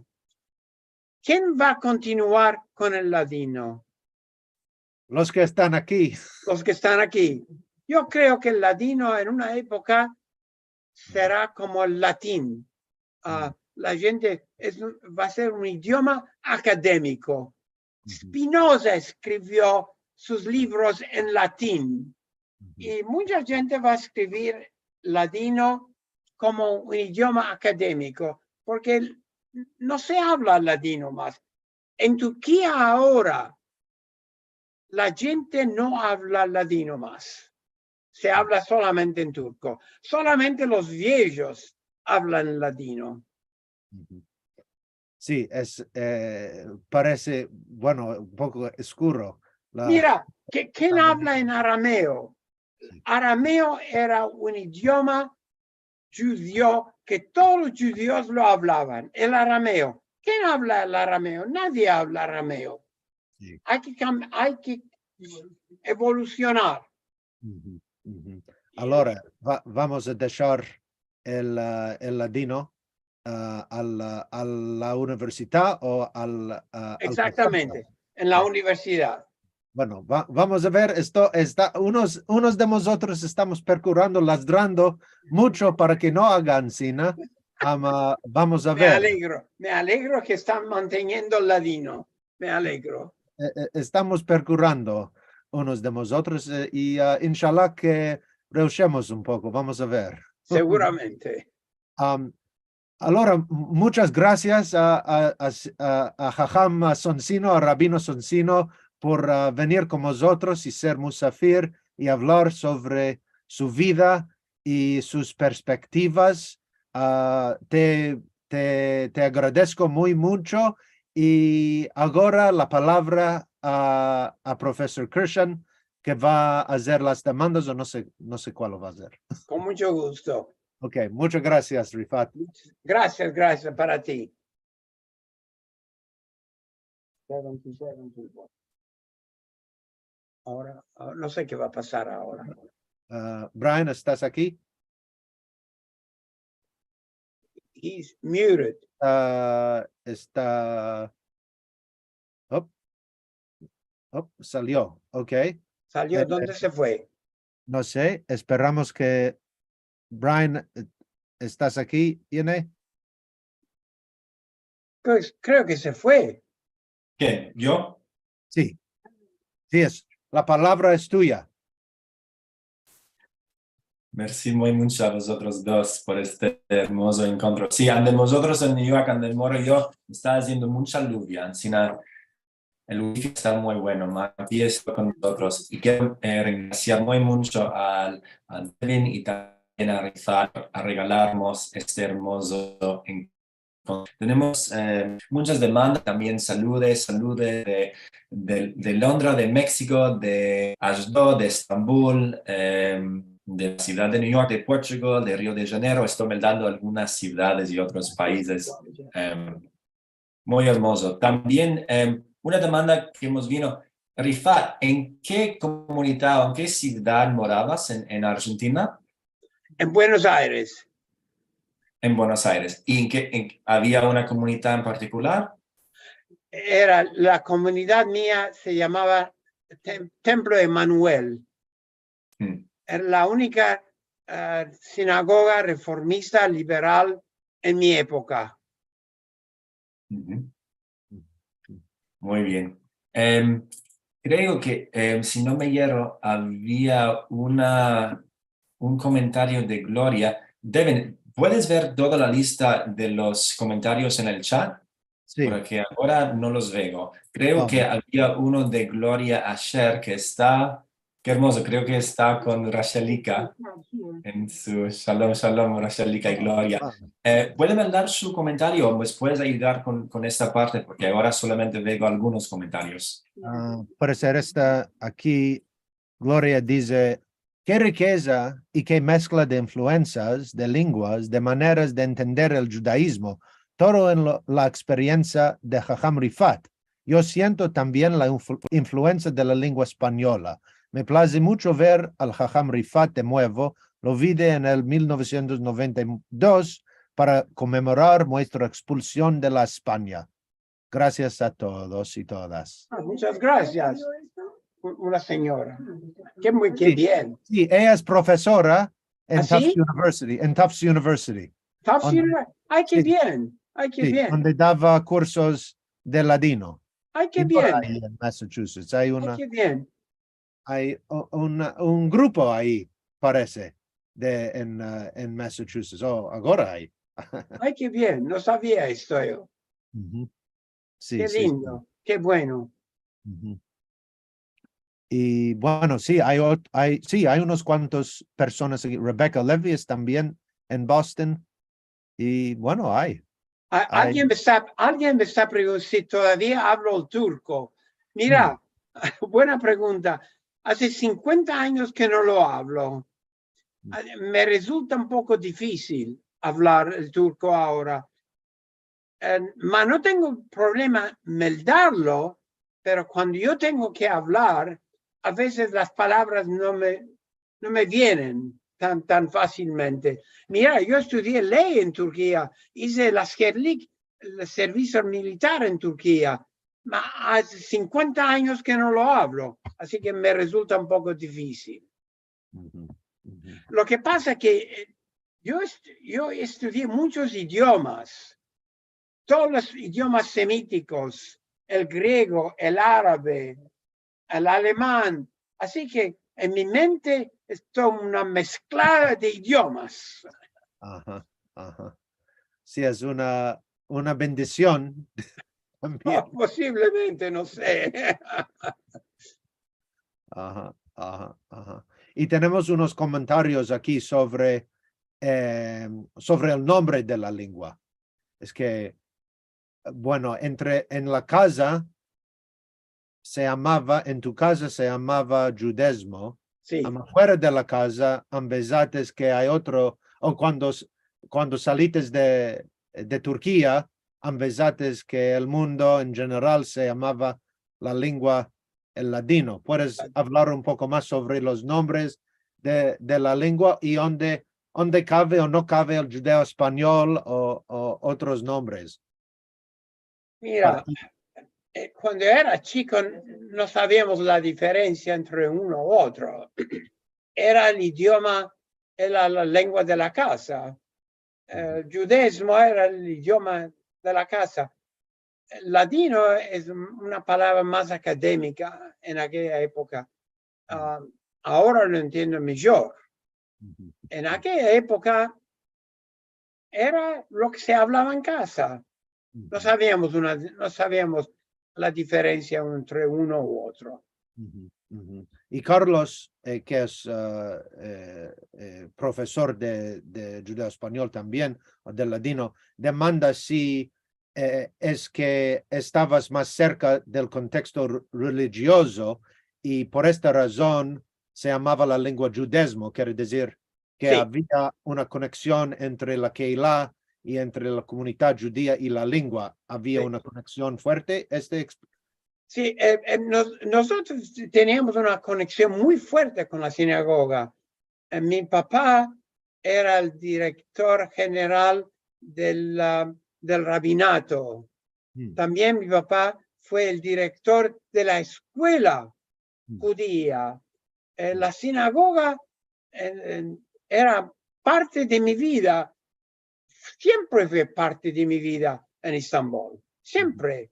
¿Quién va a continuar con el latino? Los que están aquí. Los que están aquí. Yo creo que el latino en una época será como el latín. La gente va a ser un idioma académico. Spinoza escribió sus libros en latín y mucha gente va a escribir latino como un idioma académico porque no se habla latino más. En Turquía ahora la gente no habla latino más. Se habla solamente en turco. Solamente los viejos hablan latino. Sí, parece, bueno, un poco oscuro. Mira, ¿quién habla en arameo? Arameo era un idioma judío que todos los judíos lo hablaban, el arameo. ¿Quién habla el arameo? Nadie habla arameo. Sí. Hay que evolucionar. Ahora, vamos a dejar el latino a la universidad o exactamente, en la universidad. Bueno, vamos a ver, unos de nosotros estamos ladrando mucho para que no hagan cine. Vamos a ver. Me alegro que están manteniendo el latino. Me alegro. Estamos percurando unos de nosotros y inshallah que rehusemos un poco. Vamos a ver. Seguramente. Ahora, muchas gracias a Jajam Sonsino, a Rabino Sonsino, por venir con nosotros y ser musafir y hablar sobre su vida y sus perspectivas. Te agradezco muy mucho y ahora la palabra a profesor Kirshan, que va a hacer las demandas o no sé cuál lo va a hacer. Con mucho gusto. Ok, muchas gracias, Rifat. Gracias para ti. Ahora, no sé qué va a pasar ahora. Brian, ¿estás aquí? He's muted. Está... salió, ok. ¿Salió? ¿Dónde se fue? No sé, esperamos que Brian, ¿estás aquí? ¿Viene? Pues creo que se fue. ¿Qué? ¿Yo? Sí, la palabra es tuya. Merci muy mucho a vosotros dos por este hermoso encuentro. Sí, ande vosotros en New York, ande moro yo, está haciendo mucha lluvia, encima el wifi está muy bueno, Mati está con nosotros y quiero agradecer muy mucho al Devin y también a Rizal a regalarnos este hermoso encuentro. Tenemos muchas demandas, también saludes de Londres, de México, de Ashdod, de Estambul, de la ciudad de New York, de Portugal, de Río de Janeiro. Estoy mandando algunas ciudades y otros países. Muy hermoso. También una demanda que hemos visto. Rifat, ¿en qué comunidad o en qué ciudad morabas en Argentina? En Buenos Aires. En Buenos Aires. ¿Y había una comunidad en particular? Era la comunidad mía, se llamaba Templo Emanuel. Era la única sinagoga reformista liberal en mi época. Muy bien. Creo que, si no me hierro, había un comentario de Gloria. Devin, ¿puedes ver toda la lista de los comentarios en el chat? Sí. Porque ahora no los veo. Creo que había uno de Gloria Asher que está, qué hermoso, creo que está con Rachelika en su Shalom, Shalom, Rachelika y Gloria. ¿Puede mandar su comentario o puedes ayudar con esta parte? Porque ahora solamente veo algunos comentarios. Puede ser esta aquí. Gloria dice, qué riqueza y qué mezcla de influencias, de lenguas, de maneras de entender el judaísmo, todo en la experiencia de Jajam Rifat. Yo siento también la influencia de la lengua española. Me place mucho ver al Jajam Rifat de nuevo. Lo vi en el 1992 para conmemorar nuestra expulsión de la España. Gracias a todos y todas. Muchas gracias. Una señora. Qué bien. Sí, ella es profesora en ¿Sí? Tufts University. Ay, qué bien. Ay, qué bien. Donde daba cursos de ladino. Ay, qué Y por bien. ahí en Massachusetts. Hay Ay, qué bien. hay un grupo ahí, parece, en Massachusetts. Ahora hay. Ay, qué bien. No sabía esto yo. Sí, Qué lindo. Sí. Qué bueno. Y bueno, sí, hay unos cuantos personas aquí. Rebecca Levy es también en Boston. Y bueno, Alguien me está preguntando si todavía hablo el turco. Mira, buena pregunta. Hace 50 años que no lo hablo. Me resulta un poco difícil hablar el turco ahora. Ma no tengo problema meldarlo, pero cuando yo tengo que hablar, a veces las palabras no me vienen tan fácilmente. Mira, yo estudié ley en Turquía, hice la askerlik, el servicio militar en Turquía, ma hace 50 años que no lo hablo, así que me resulta un poco difícil. Lo que pasa es que yo estudié muchos idiomas, todos los idiomas semíticos, el griego, el árabe, el alemán, así que en mi mente es toda una mezcla de idiomas. Sí, es una bendición. Oh, posiblemente, no sé. Y tenemos unos comentarios aquí sobre el nombre de la lengua. Es que, bueno, en la casa en tu casa se llamaba judaísmo. Sí. Afuera de la casa, ambesates que hay otro, o cuando salites de Turquía, ambesates que el mundo en general se llamaba la lengua el ladino. ¿Puedes hablar un poco más sobre los nombres de la lengua y dónde cabe o no cabe el judeo español o otros nombres? Mira, cuando era chico no sabíamos la diferencia entre uno u otro. Era el idioma, era la lengua de la casa. El judaísmo era el idioma de la casa. El ladino es una palabra más académica en aquella época. Ahora lo entiendo mejor. En aquella época era lo que se hablaba en casa. No sabíamos la diferencia entre uno u otro. Y Carlos, que es profesor de judeo español también, o del ladino, demanda si es que estabas más cerca del contexto religioso y por esta razón se llamaba la lengua judesmo, quiere decir que Sí. había una conexión entre la Keilah y entre la comunidad judía y la lengua. Había Sí. una conexión fuerte. Sí, nosotros teníamos una conexión muy fuerte con la sinagoga. Mi papá era el director general del rabinato. También mi papá fue el director de la escuela judía. La sinagoga era parte de mi vida. Siempre fue parte de mi vida en Estambul. Siempre.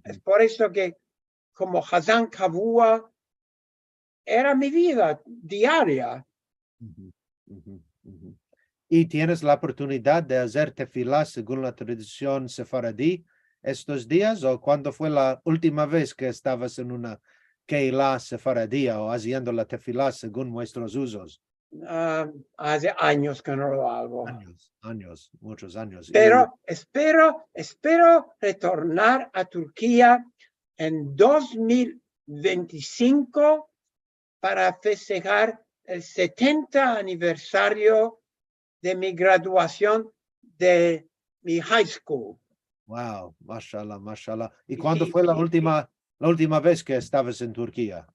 Es por eso que como Hazan Kavua era mi vida diaria. Y tienes la oportunidad de hacer tefilá según la tradición sefaradí estos días, o cuándo fue la última vez que estabas en una keilah sefaradí o haciendo la tefilá según nuestros usos? Hace años que no lo hago. Años, muchos años. Pero espero retornar a Turquía en 2025 para festejar el 70 aniversario de mi graduación de mi high school. Wow, mashallah, mashallah. ¿Y Sí, cuándo fue la sí, última vez que estabas en Turquía?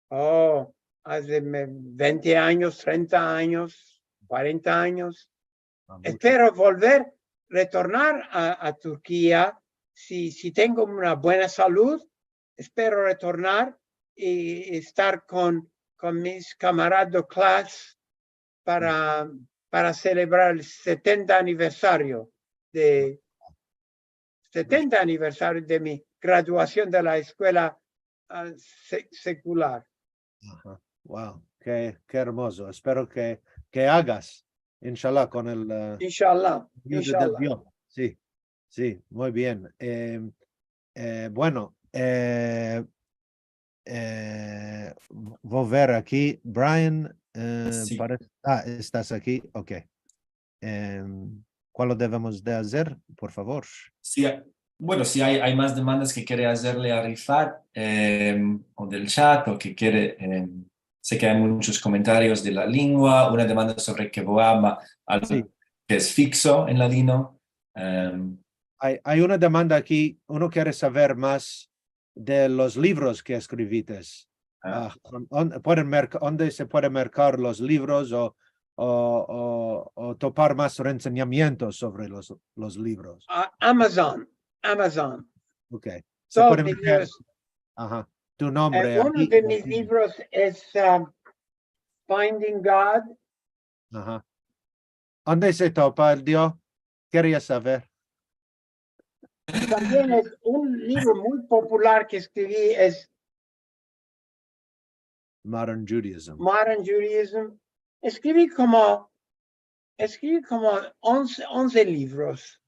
Oh, hace 20 años, 30 años, 40 años. Espero retornar a Turquía. Si tengo una buena salud, espero retornar y estar con mis camaradas de clase para celebrar el 70 aniversario de mi graduación de la escuela secular. Wow, qué hermoso. Espero que hagas, inshallah, con el Inshallah. ayuda del Dios. Sí, muy bien. Bueno, voy a ver aquí, Brian. Sí. Estás aquí, ok. ¿Cuál lo debemos de hacer, por favor? Sí, bueno, si hay más demandas que quiere hacerle a Rifat o del chat o que quiere, sé que hay muchos comentarios de la lengua, una demanda sobre Keboama, algo Sí. que es fixo en ladino. Hay una demanda aquí, uno quiere saber más de los libros que escribiste. ¿Dónde se puede mercar los libros o topar más enseñamientos sobre los libros? Amazon. Ok. Se Todos puede mis meter, libros. tu nombre. Uno aquí. de mis libros es Finding God. ¿Dónde se topa el Dios? Quería saber. También es un libro muy popular que escribí, es Modern Judaism. Modern Judaism. Escribí como 11 libros.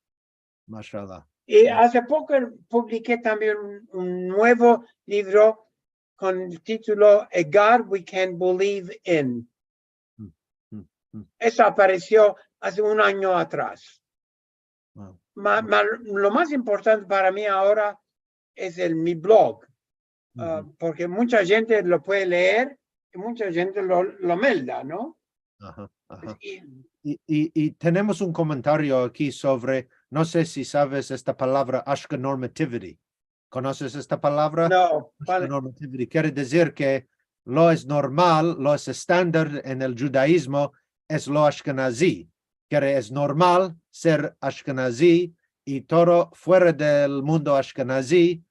Mashallah. Y hace poco publiqué también un nuevo libro con el título A God We Can Believe In. Eso apareció hace un año atrás. Wow. Lo más importante para mí ahora es mi blog, porque mucha gente lo puede leer y mucha gente lo melda, ¿no? Y tenemos un comentario aquí sobre, no sé si sabes esta palabra, ashkenormativity. ¿Conoces esta palabra? No. Ashkenormativity quiere decir que lo es normal, lo es estándar en el judaísmo, es lo ashkenazí. Es normal ser ashkenazí y todo fuera del mundo ashkenazí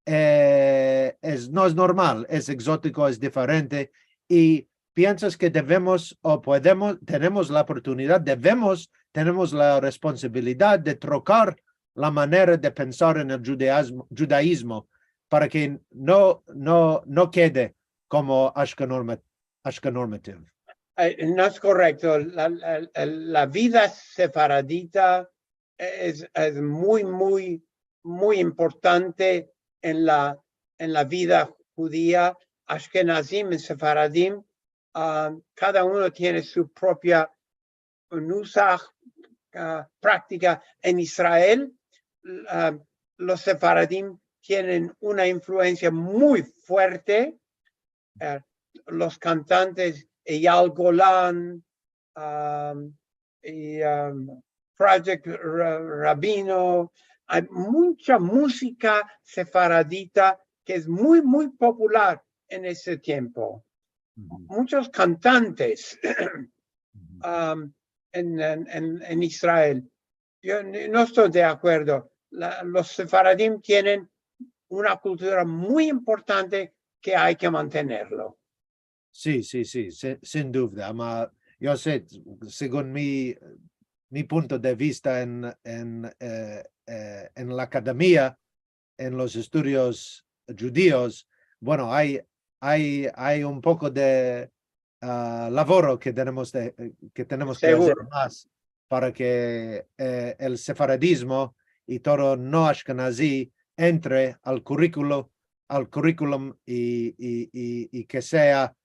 no es normal, es exótico, es diferente. Y piensas que debemos o tenemos la oportunidad, tenemos la responsabilidad de trocar la manera de pensar en el judaísmo para que no quede como ashkenormative. No es correcto. La vida sefaradita es muy, muy, muy importante en la vida judía. Ashkenazim y Sefaradim, cada uno tiene su propia nusach, práctica. En Israel, los Sefaradim tienen una influencia muy fuerte. Los cantantes Eyal Golan y Project Rabino, hay mucha música sefaradita que es muy, muy popular en ese tiempo. Muchos cantantes en Israel. Yo no estoy de acuerdo. Los sefaradim tienen una cultura muy importante que hay que mantenerlo. Sí, sin duda. Yo sé, según mi punto de vista en la academia, en los estudios judíos, bueno, hay un poco de labor que tenemos que hacer más para que el sefaradismo y todo no ashkenazí entre al currículum y que sea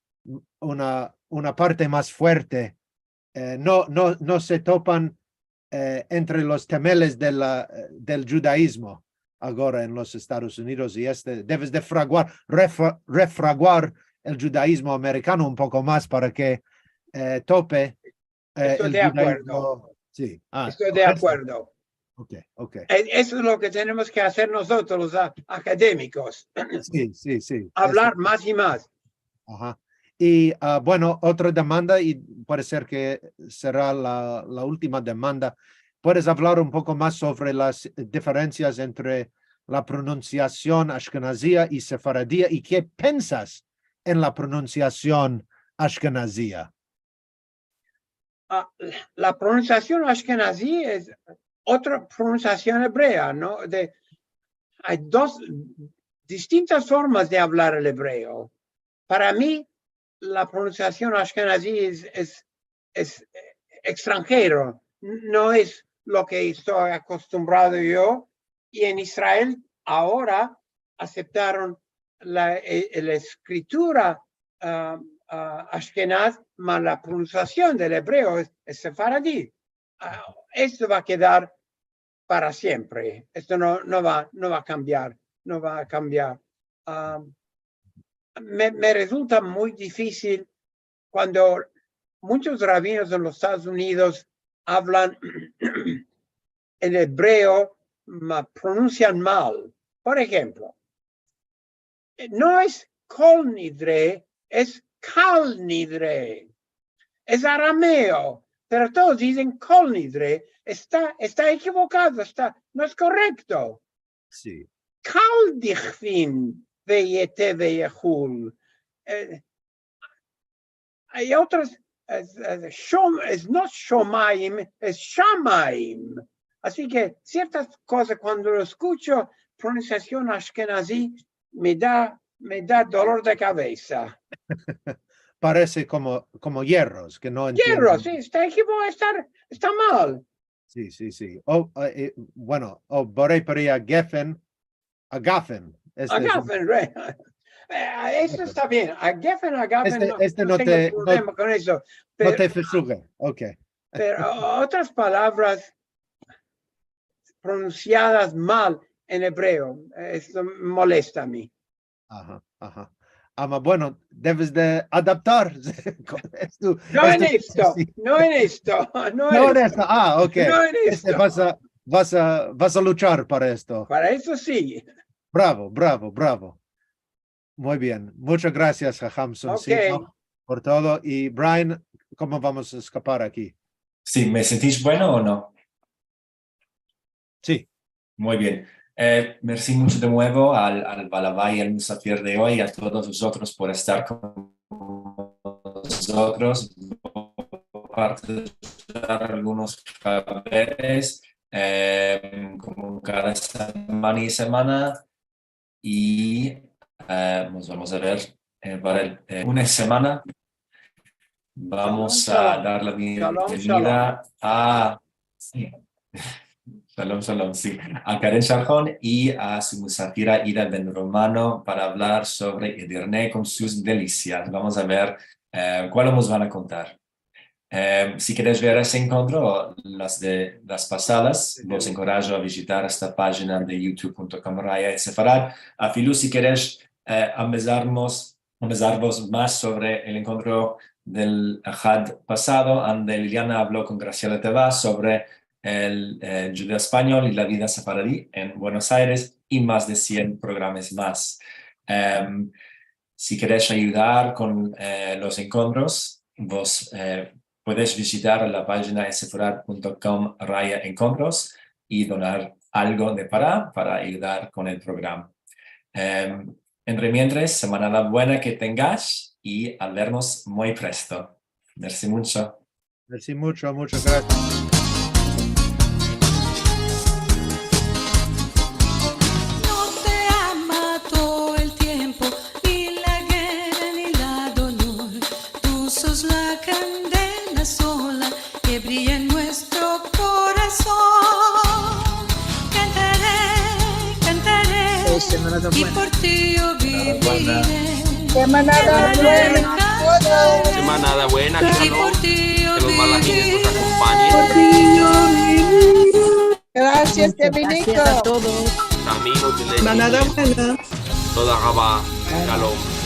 una parte más fuerte. No se topan entre los temeles del judaísmo ahora en los Estados Unidos, y debes de refraguar el judaísmo americano un poco más para que tope Estoy el de judaísmo. acuerdo. Sí. Estoy de acuerdo. Okay. Eso es lo que tenemos que hacer nosotros, los académicos. Sí. Hablar más y más. Ajá. Y bueno, otra demanda, y puede ser que será la última demanda. ¿Puedes hablar un poco más sobre las diferencias entre la pronunciación ashkenazía y sefaradía, y qué piensas en la pronunciación ashkenazía? La pronunciación ashkenazí es otra pronunciación hebrea, ¿no? Hay dos distintas formas de hablar el hebreo. Para mí, la pronunciación ashkenazí es extranjero, no es lo que estoy acostumbrado yo. Y en Israel ahora aceptaron la escritura ashkenaz, más la pronunciación del hebreo es sefaradí. Esto va a quedar para siempre. Esto no va a cambiar. No va a cambiar. Me resulta muy difícil cuando muchos rabinos en los Estados Unidos hablan en hebreo, pronuncian mal. Por ejemplo, no es kol nidre, es kal nidre. Es arameo, pero todos dicen kol nidre. Está equivocado, no es correcto. Sí. Kal dichfin veyete veyechul. Hay otros, es no shomaim, es shamaim. Así que ciertas cosas, cuando lo escucho, pronunciación ashkenazí, me da dolor de cabeza. Parece como hierros, que no entiendo. Hierro, sí, está equivocado, está mal. Sí. Bueno, o Boreperia Geffen, Agafen. Agafen, eso está bien. Agafen, no tengo te, problema con eso. Pero, no te fesugue, ok. Pero otras palabras pronunciadas mal en hebreo, esto molesta a mí. Ajá. Bueno, debes de adaptar. No en esto. Ok. No en esto. Vas a luchar para esto. Para eso sí. Bravo. Muy bien. Muchas gracias, Hamson, por todo. Y Brian, ¿cómo vamos a escapar aquí? Sí, ¿me sentís bueno o no? Sí. Muy bien. Merci mucho de nuevo al Balavai y al Musafir de hoy, a todos vosotros por estar con nosotros, por participar algunos saberes, como cada semana y nos vamos a ver para una semana Vamos Shalom, a shalom. dar la Shalom, bienvenida a... sí. Shalom, shalom, sí. A Karen Sharjón y a su musafira Ida Ben Romano para hablar sobre Edirne con sus delicias. Vamos a ver cuál nos van a contar. Si queréis ver ese encuentro, las pasadas, vos encorajo a visitar esta página de youtube.com Raya et Sefarad. A Filú, si queréis amesarvos más sobre el encuentro del Ahad pasado, donde Liliana habló con Graciela Tebá sobre el judeo español y la vida sefaradí en Buenos Aires y más de 100 programas más. Si queréis ayudar con los encuentros, vos puedes visitar la página sefarad.com Raya Encuentros y donar algo de para ayudar con el programa. Entre mientras, semana buena que tengas y al vernos muy presto. Merci mucho. Merci mucho, muchas gracias. No te ama todo el tiempo, ni la guerra ni la dolor. Tú sos la candela sola que brilla en nuestro corazón. Cantaré, cantaré, y por ti yo viviré. Semanada buena. Semanada buena, Y Shalom. por ti yo Que los malajines nos viviré. acompañen. Gracias, Dominico. Gracias a todos. Amigos de Manada buena. Toda Rabá, Shalom.